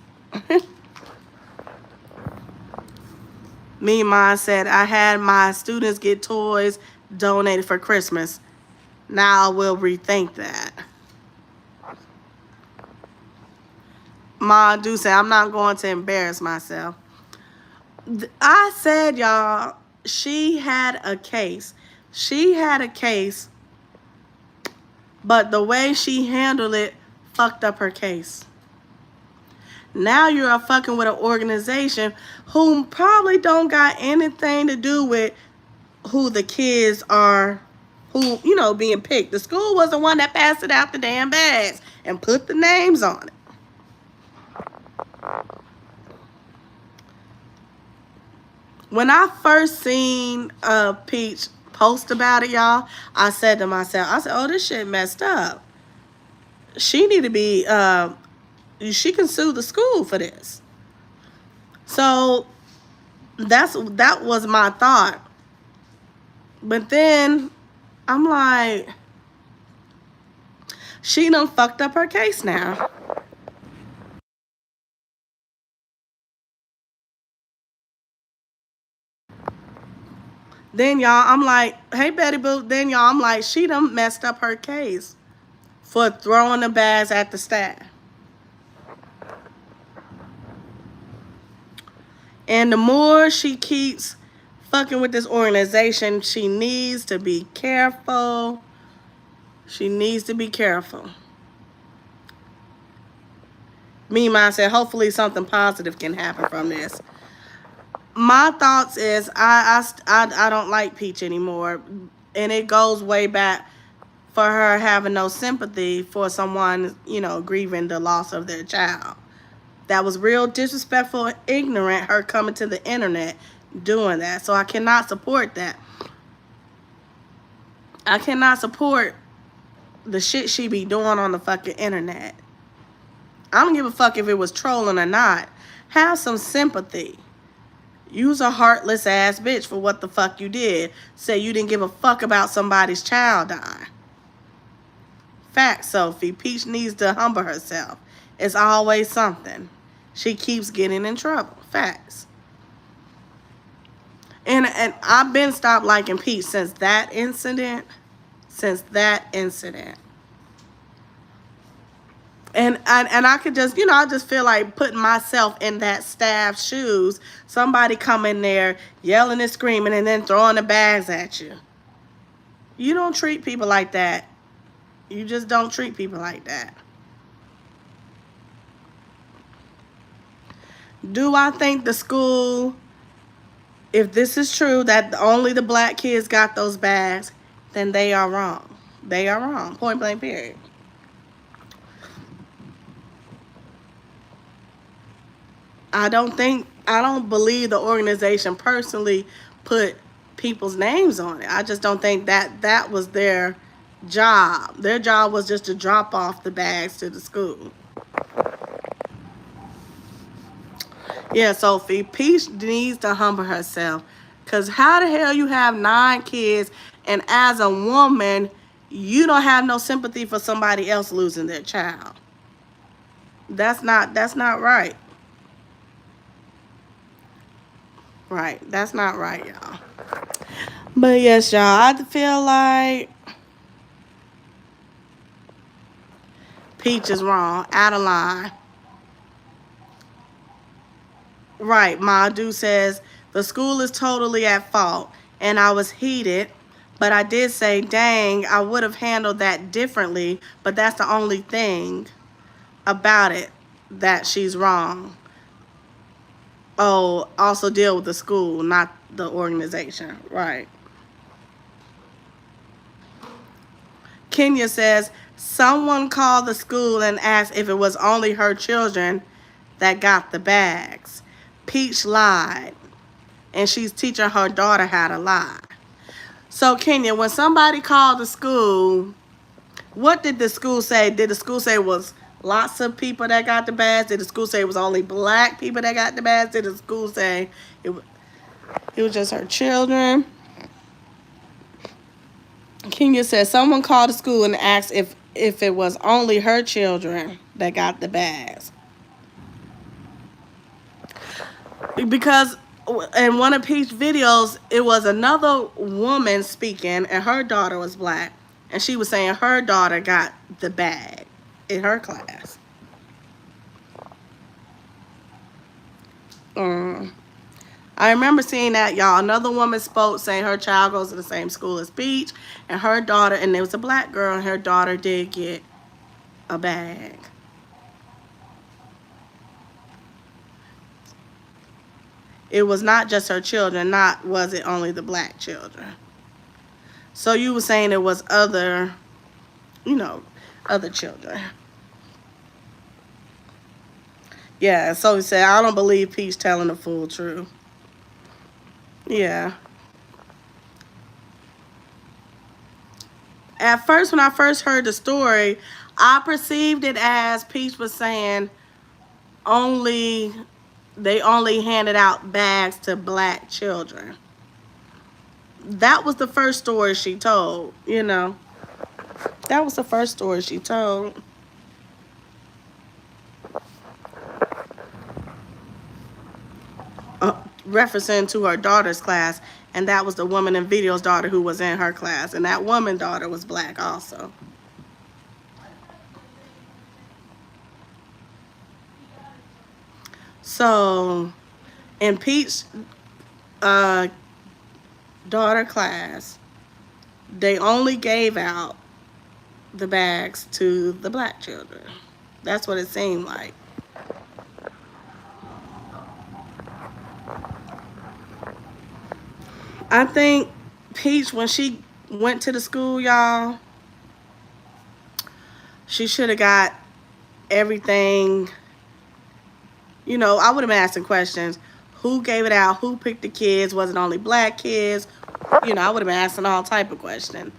Speaker 1: Mine said, I had my students get toys donated for Christmas. Now I will rethink that. Ma do say, I'm not going to embarrass myself. I said, y'all, she had a case. She had a case, but the way she handled it fucked up her case. Now you're fucking with an organization who probably don't got anything to do with who the kids are, who, being picked. The school was the one that passed it out the damn bags and put the names on it. When I first seen Peach post about it, y'all, I said to myself, oh, this shit messed up. She need to be... she can sue the school for this. So that was my thought. But then I'm like, she done fucked up her case now. Then y'all, I'm like, hey Betty Boo. Then y'all, I'm like, she done messed up her case for throwing the bags at the staff. And the more she keeps fucking with this organization, she needs to be careful. She needs to be careful. Meanwhile, I said, hopefully something positive can happen from this. My thoughts is I don't like Peach anymore. And it goes way back for her having no sympathy for someone, you know, grieving the loss of their child. That was real disrespectful and ignorant, her coming to the internet doing that. So I cannot support that. I cannot support the shit she be doing on the fucking internet. I don't give a fuck if it was trolling or not. Have some sympathy. You's a heartless ass bitch for what the fuck you did. Say you didn't give a fuck about somebody's child dying. Fact, Sophie. Peach needs to humble herself. It's always something. She keeps getting in trouble. Facts. And I've been stopped liking Peach since that incident. And I could just, you know, I just feel like putting myself in that staff's shoes. Somebody come in there yelling and screaming and then throwing the bags at you. You don't treat people like that. You just don't treat people like that. Do I think the school, if this is true, that only the black kids got those bags, then they are wrong. They are wrong. Point blank, period. I don't believe the organization personally put people's names on it. I just don't think that was their job. Their job was just to drop off the bags to the school. Yeah, Sophie, Peach needs to humble herself. Because how the hell you have 9 kids and as a woman, you don't have no sympathy for somebody else losing their child? That's not right. Right. That's not right, y'all. But yes, y'all, I feel like Peach is wrong. Out of line. Right. Madu says, the school is totally at fault. And I was heated. But I did say, dang, I would have handled that differently. But that's the only thing about it, that she's wrong. Oh, also deal with the school, not the organization. Right. Kenya says, someone called the school and asked if it was only her children that got the bags. Peach lied. And she's teaching her daughter how to lie. So, Kenya, when somebody called the school, what did the school say? Did the school say it was lots of people that got the bags? Did the school say it was only black people that got the bags? Did the school say it was just her children? Kenya said someone called the school and asked if it was only her children that got the bags. Because in one of Peach's videos, it was another woman speaking, and her daughter was black. And she was saying her daughter got the bag in her class. I remember seeing that, y'all. Another woman spoke saying her child goes to the same school as Peach. And her daughter, and there was a black girl, and her daughter did get a bag. It was not just her children, not was it only the black children. So you were saying it was other, you know, other children. Yeah, so he said, I don't believe Peach telling the full truth. Yeah. At first, when I first heard the story, I perceived it as Peach was saying they only handed out bags to black children. That was the first story she told, you know. That was the first story she told. referencing to her daughter's class, and that was the woman in video's daughter who was in her class, and that woman's daughter was black also. So in Pete's daughter class, they only gave out the bags to the black children. That's what it seemed like. I think Peach, when she went to the school, y'all, she should have got everything. You know, I would have been asking questions. Who gave it out? Who picked the kids? Was it only black kids? You know, I would have been asking all type of questions.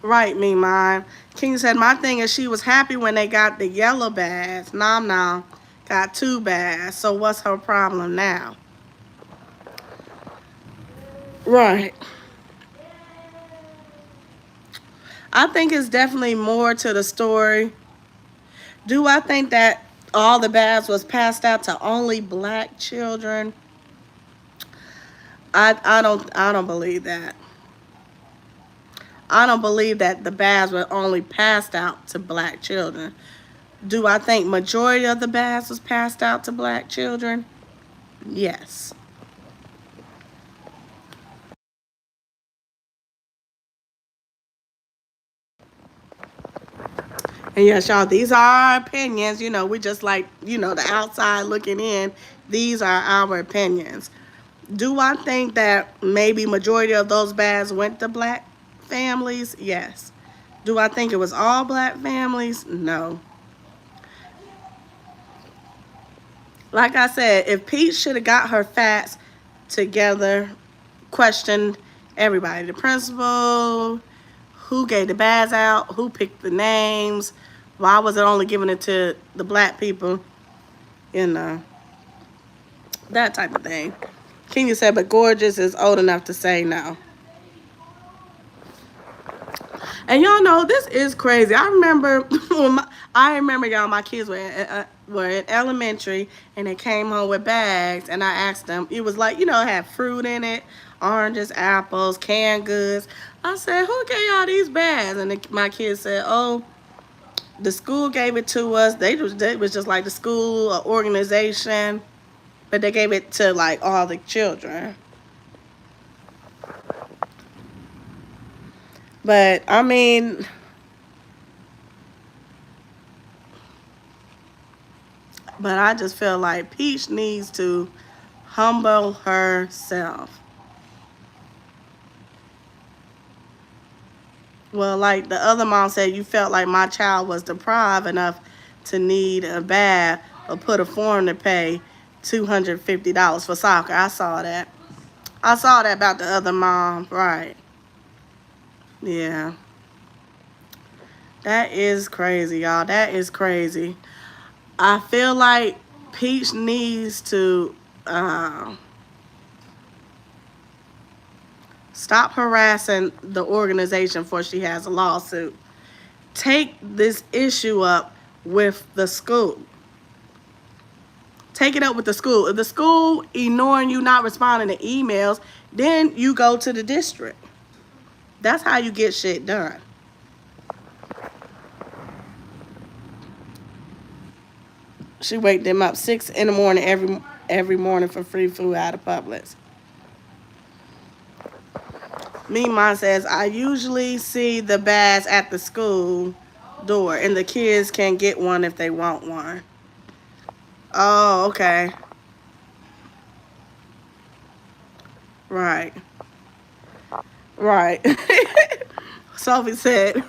Speaker 1: Right, me, mine. King said, my thing is she was happy when they got the yellow bags. Nom. Got 2 bags. So what's her problem now? Right. I think it's definitely more to the story. Do I think that all the bags was passed out to only black children? I don't believe that. I don't believe that the bags were only passed out to black children. Do I think majority of the bags was passed out to black children? Yes. And yes, y'all, these are our opinions. You know, we just like, you know, the outside looking in. These are our opinions. Do I think that maybe majority of those bags went to black families? Yes. Do I think it was all black families? No. Like I said, if Pete should have got her facts together, questioned everybody, the principal, who gave the bags out, who picked the names, why was it only giving it to the black people, you know, that type of thing. Kenya said, but Gorgeous is old enough to say no. And y'all know this is crazy. I remember y'all, my kids were in elementary and they came home with bags, and I asked them, it was like, you know, it had fruit in it, oranges, apples, canned goods. I said, who gave y'all these bags? And my kids said, oh, the school gave it to us. It was just like the school organization, but they gave it to like all the children. But I mean, I just feel like Peach needs to humble herself. Well, like the other mom said, you felt like my child was deprived enough to need a bath or put a form to pay $250 for soccer. I saw that. I saw that about the other mom. Right. Yeah. That is crazy, y'all. That is crazy. I feel like Peach needs to stop harassing the organization before she has a lawsuit. Take this issue up with the school. Take it up with the school. If the school ignoring you, not responding to emails, then you go to the district. That's how you get shit done. She wake them up 6 in the morning every morning for free food out of Publix. Mine says, I usually see the bags at the school door, and the kids can get one if they want one. Oh, okay. Right. Right. Sophie said,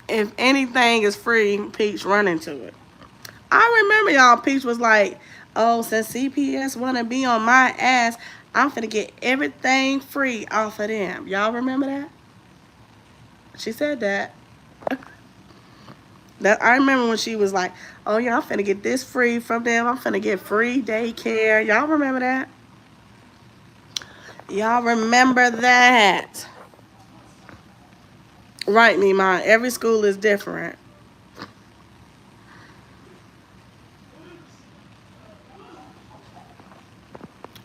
Speaker 1: if anything is free, Peach run into it. I remember y'all, Peach was like, oh, since CPS want to be on my ass, I'm finna get everything free off of them. Y'all remember that? She said that. I remember when she was like, oh, yeah, I'm finna get this free from them. I'm finna get free daycare. Y'all remember that? Y'all remember that? Right, me mine. Every school is different.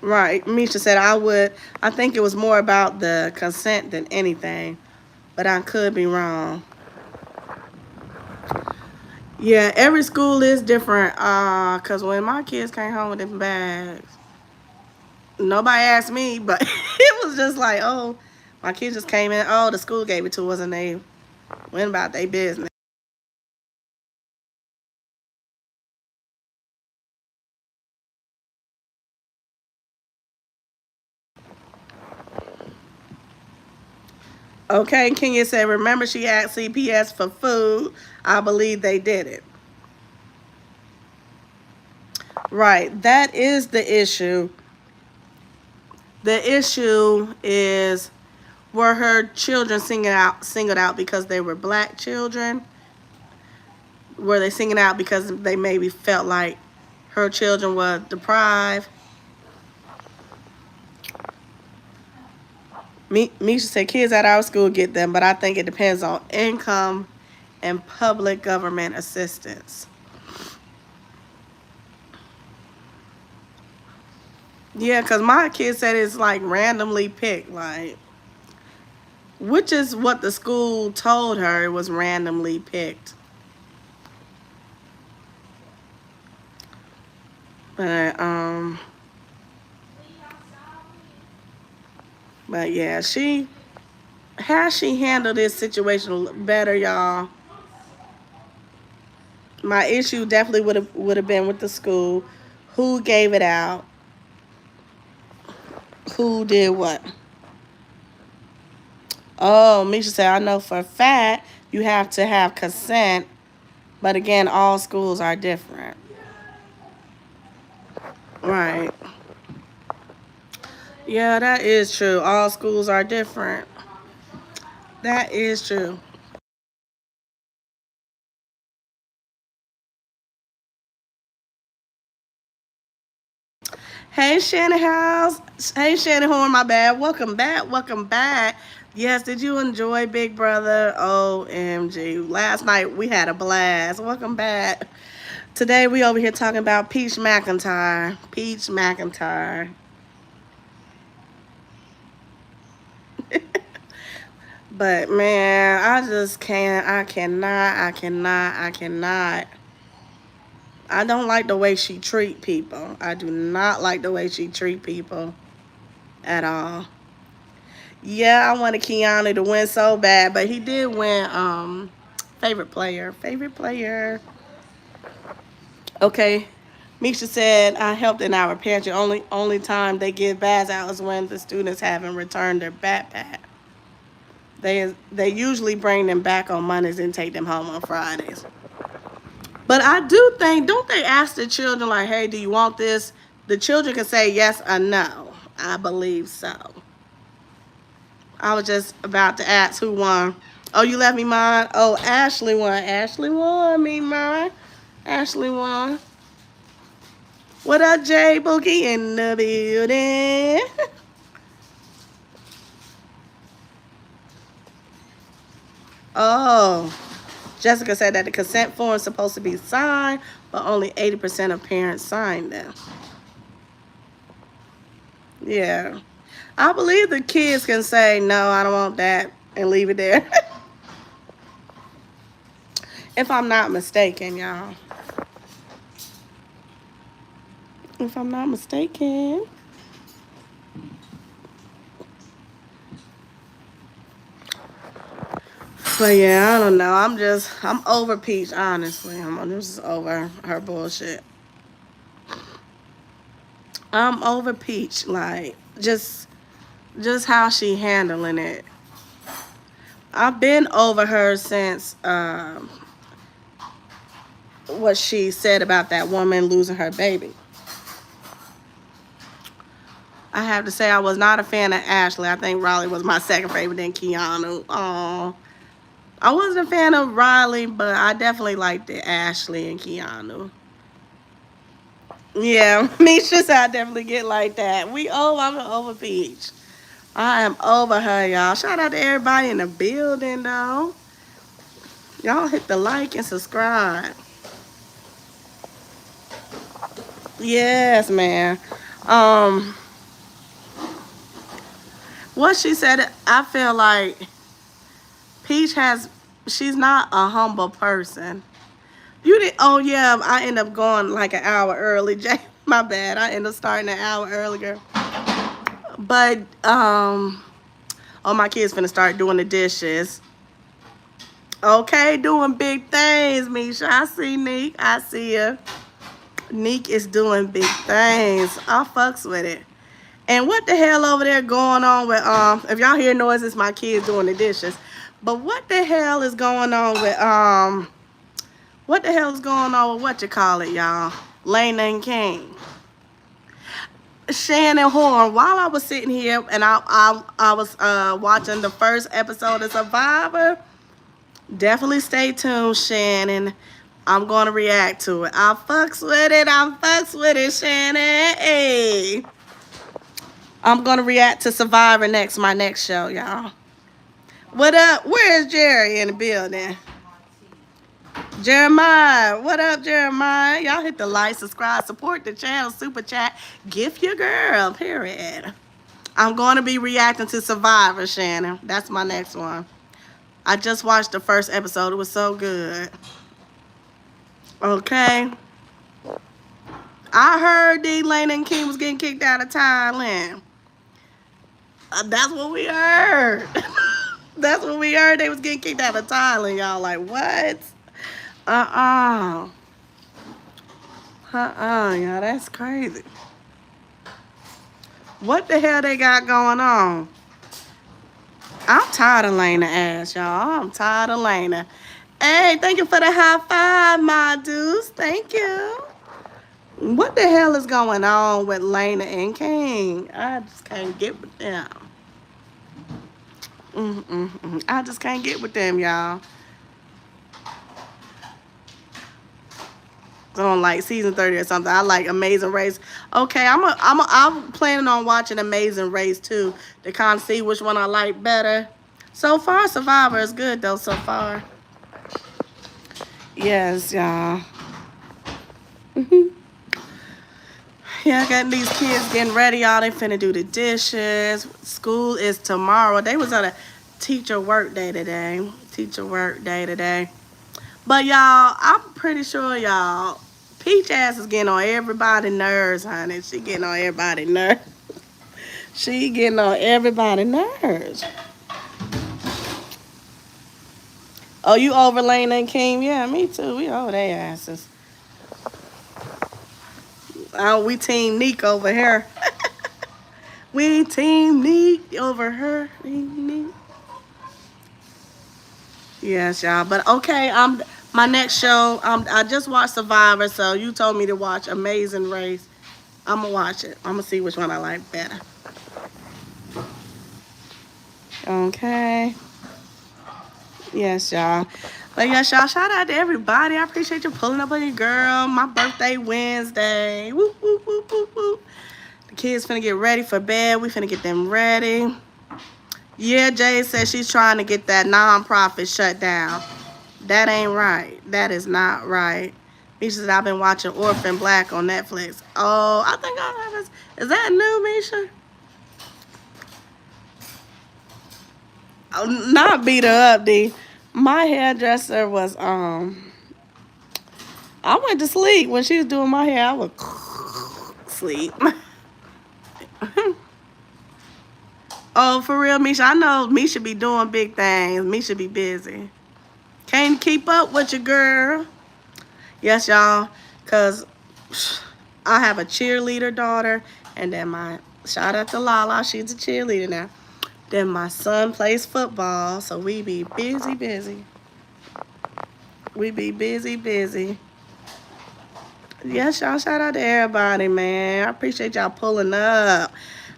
Speaker 1: Right. Misha said I would. I think it was more about the consent than anything, but I could be wrong. Yeah, every school is different. Cause when my kids came home with them bags, nobody asked me, but it was just like, oh, my kids just came in. Oh, the school gave it to us, and they went about their business. Okay, Kenya said, remember she asked CPS for food. I believe they did it. Right, that is the issue. The issue is were her children singled out because they were black children? Were they singing out because they maybe felt like her children were deprived? Misha said kids at our school get them, but I think it depends on income and public government assistance. Yeah, because my kid said it's like randomly picked, like, which is what the school told her, it was randomly picked. But but yeah, she handled this situation better, y'all. My issue definitely would have been with the school. Who gave it out? Who did what? Oh, Misha said, I know for a fact you have to have consent, but again, all schools are different. Right. Yeah, that is true. All schools are different. That is true. Hey, Shannon House. Hey, Shannon Horn, my bad. Welcome back. Welcome back. Yes, did you enjoy Big Brother? OMG. Last night we had a blast. Welcome back. Today we over here talking about Peach McIntyre. Peach McIntyre. But man, I just can't. I cannot. I don't like the way she treat people. I do not like the way she treat people at all. Yeah, I wanted Keanu to win so bad, but he did win favorite player. Favorite player. Okay. Misha said I helped in our pantry. Only time they give bags out is when the students haven't returned their backpack. They usually bring them back on Mondays and take them home on Fridays. But I do think, don't they ask the children like, hey, do you want this? The children can say yes or no. I believe so. I was just about to ask who won. Oh, you left me mine? Oh, Ashley won. Ashley won me mine. Ashley won. What up, Jay Bookie in the building? Oh, Jessica said that the consent form is supposed to be signed, but only 80% of parents signed them. Yeah. I believe the kids can say, no, I don't want that, and leave it there. If I'm not mistaken, y'all. If I'm not mistaken. But yeah, I don't know. I'm over Peach, honestly. I'm just over her bullshit. I'm over Peach, like, just how she handling it. I've been over her since what she said about that woman losing her baby. I have to say I was not a fan of Ashley. I think Riley was my second favorite, then Keanu. Oh, I wasn't a fan of Riley, but I definitely liked it, Ashley and Keanu. Yeah, Misha said I definitely get like that. I'm over Peach. I am over her, y'all. Shout out to everybody in the building, though. Y'all hit the like and subscribe. Yes, man. Um, what she said, I feel like Peach she's not a humble person. You did, oh yeah, I end up going like an hour early, Jay. My bad. I end up starting an hour earlier. But, oh, my kids finna start doing the dishes. Okay, doing big things, Misha. I see Neek. I see her. Neek is doing big things. I fucks with it. And what the hell over there going on with, if y'all hear noises, my kids doing the dishes. But what the hell is going on with, what the hell is going on with what you call it, y'all? Lena and King. Shannon Horn, while I was sitting here and I was watching the first episode of Survivor, definitely stay tuned, Shannon. I'm going to react to it. I fucks with it. I fucks with it, Shannon. Hey. I'm going to react to Survivor next, my next show, y'all. What up? Where is Jerry in the building? Jeremiah. What up, Jeremiah? Y'all hit the like, subscribe, support the channel, super chat. Gift your girl, period. I'm going to be reacting to Survivor, Shannon. That's my next one. I just watched the first episode. It was so good. Okay. I heard Lena and King was getting kicked out of Thailand. That's what we heard. That's what we heard. They was getting kicked out of Thailand, y'all. Like, what? Y'all. That's crazy. What the hell they got going on? I'm tired of Lena ass, y'all. I'm tired of Lena. Hey, thank you for the high five, my dudes. Thank you. What the hell is going on with Lena and King? I just can't get with them. I just can't get with them, y'all. On like season 30 or something. I like Amazing Race. Okay, I'm planning on watching Amazing Race too to kind of see which one I like better. So far, Survivor is good though. So far, yes, y'all. Yeah, I got these kids getting ready, y'all. They finna do the dishes. School is tomorrow. They was on a teacher work day today. But y'all, I'm pretty sure y'all, Peach ass is getting on everybody's nerves, honey. She getting on everybody's nerves. She getting on everybody's nerves. Oh, you over Lena and King? Yeah, me too. We over their asses. Oh, we team Neek over here. We team Neek over her. Neek. Yes, y'all. But okay, my next show. I just watched Survivor, so you told me to watch Amazing Race. I'm gonna watch it. I'm gonna see which one I like better. Okay. Yes, y'all. But yes, y'all, shout out to everybody. I appreciate you pulling up on your girl. My birthday Wednesday. Whoop, whoop, whoop, whoop, whoop. The kids finna get ready for bed. We finna get them ready. Yeah, Jay says she's trying to get that nonprofit shut down. That ain't right. That is not right. Misha said, I've been watching Orphan Black on Netflix. Oh, I think I have. Is that new, Misha? Oh, not beat her up, D. My hairdresser was, I went to sleep when she was doing my hair. I would sleep. Oh, for real, Misha? I know Misha be doing big things. Misha be busy. Can't keep up with your girl. Yes, y'all, because I have a cheerleader daughter, and then shout out to Lala, she's a cheerleader now. Then my son plays football, so we be busy. We be busy. Yes, y'all, shout out to everybody, man. I appreciate y'all pulling up.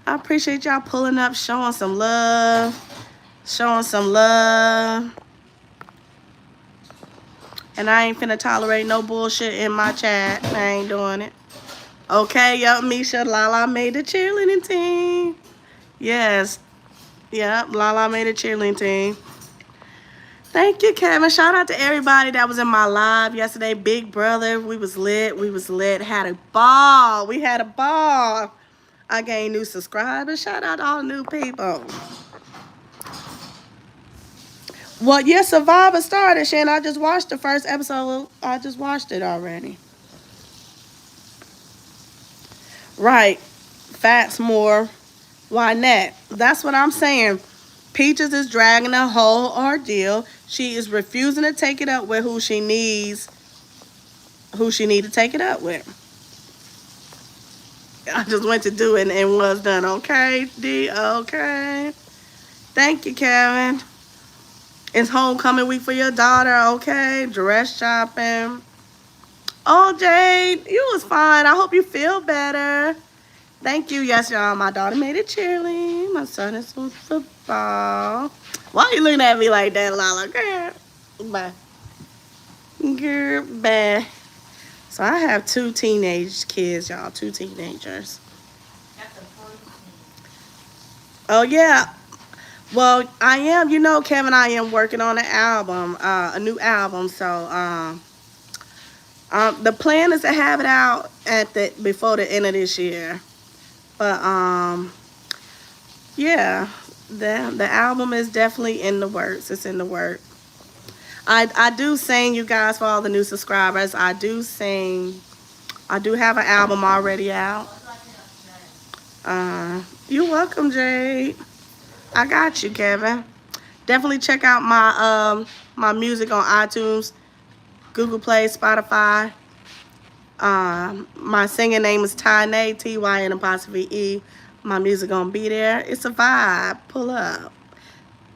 Speaker 1: Showing some love. And I ain't finna tolerate no bullshit in my chat. I ain't doing it. Okay, yup, Misha, Lala made the cheerleading team. Yes. Yep, Lala made a cheerleading team. Thank you, Kevin. Shout out to everybody that was in my live yesterday. Big brother, we was lit. We was lit. Had a ball. We had a ball. I gained new subscribers. Shout out to all the new people. Well, yeah, Survivor started, Shannon. I just watched the first episode. I just watched it already. Right. Facts more. Why not? That's what I'm saying. Peaches is dragging the whole ordeal. She is refusing to take it up with who she need to take it up with. I just went to do it and was done. Okay, D. Okay. Thank you, Kevin. It's homecoming week for your daughter. Okay. Dress shopping. Oh, Jade, you was fine. I hope you feel better. Thank you. Yes, y'all. My daughter made it cheerleading. My son is on football. Why are you looking at me like that, Lala? Girl, bye. Girl, bye. So I have 2 teenage kids, y'all. 2 teenagers. Oh, yeah. Well, I am. You know, Kevin, I am working on an album, a new album. So the plan is to have it out before the end of this year. But yeah, the album is definitely in the works. It's in the work. I do sing, you guys, for all the new subscribers. I do sing. I do have an album already out. You're welcome, Jade. I got you, Kevin. Definitely check out my music on iTunes, Google Play, Spotify. My singing name is Tyn'e, Tyn''E. My music gonna be there. It's a vibe. Pull up.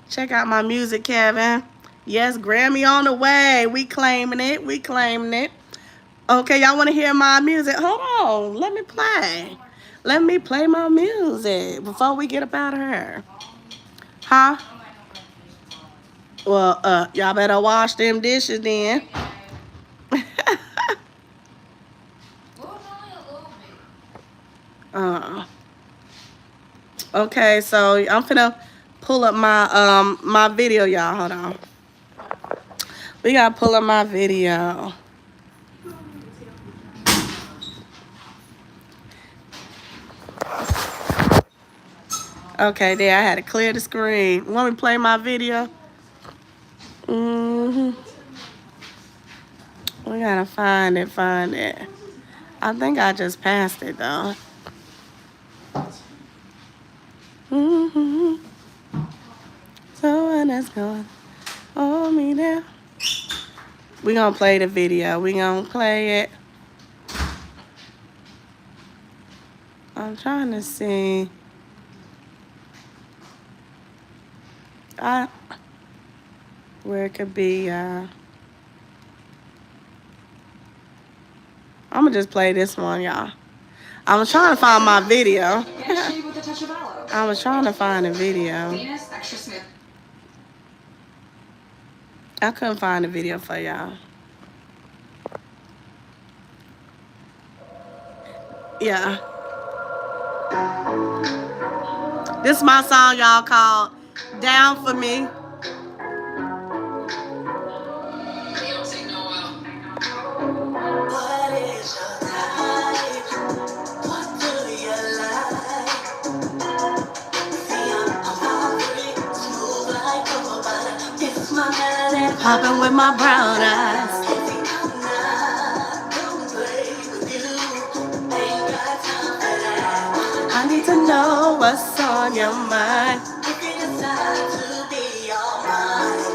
Speaker 1: Check out my music, Kevin. Yes, Grammy on the way. We claiming it. We claiming it. Okay, y'all want to hear my music? Hold on. Let me play. Let me play my music before we get up out of here. Huh? Well, y'all better wash them dishes then. Okay, so I'm finna pull up my video, y'all. Hold on. We gotta pull up my video. Okay, there, I had to clear the screen. Want me to play my video? We gotta find it. I think I just passed it, though. So when that's going, hold me down. We gonna play the video. We gonna play it. I'm trying to see. Where it could be. I'm gonna just play this one, y'all. I was trying to find my video. I was trying to find a video. I couldn't find a video for y'all. Yeah. This is my song, y'all, called Down For Me. Popping with my brown eyes. I need to know what's on your mind.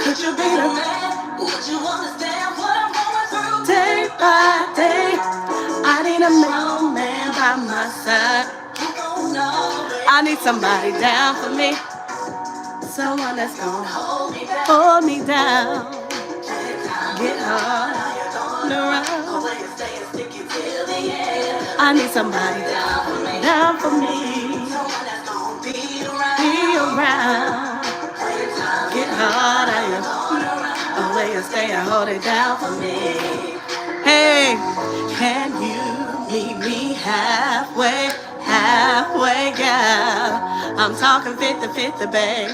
Speaker 1: Could you be the man? Would you understand what I'm going through? Day by day, I need a man by my side. I need somebody down for me. Someone that's gonna hold me down. Get hard around. I need somebody down for me. Be around. Get hard, always stay and hold it down for me. Hey, can you meet me halfway? halfway gal. I'm talking 50-50, babe.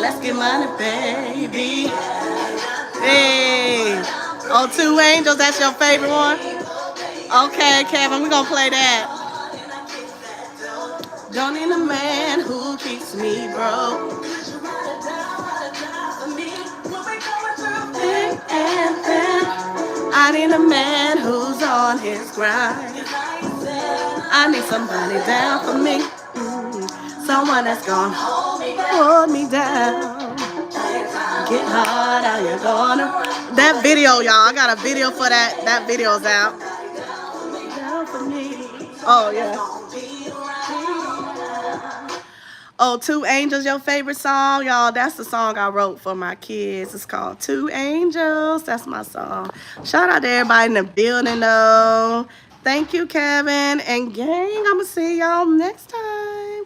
Speaker 1: Let's get money, baby. Hey. Oh, Two Angels, that's your favorite one? Okay, Kevin, we're gonna play that. Don't need a man who keeps me broke. I need a man who's on his grind. I need somebody down for me. Someone that's gonna hold me down. Get hard, how you gonna? That video, y'all. I got a video for that. That video's out. Down for me. Oh, yeah. Oh, Two Angels, your favorite song? Y'all, that's the song I wrote for my kids. It's called Two Angels. That's my song. Shout out to everybody in the building, though. Thank you, Kevin. And gang, I'm going to see y'all next time.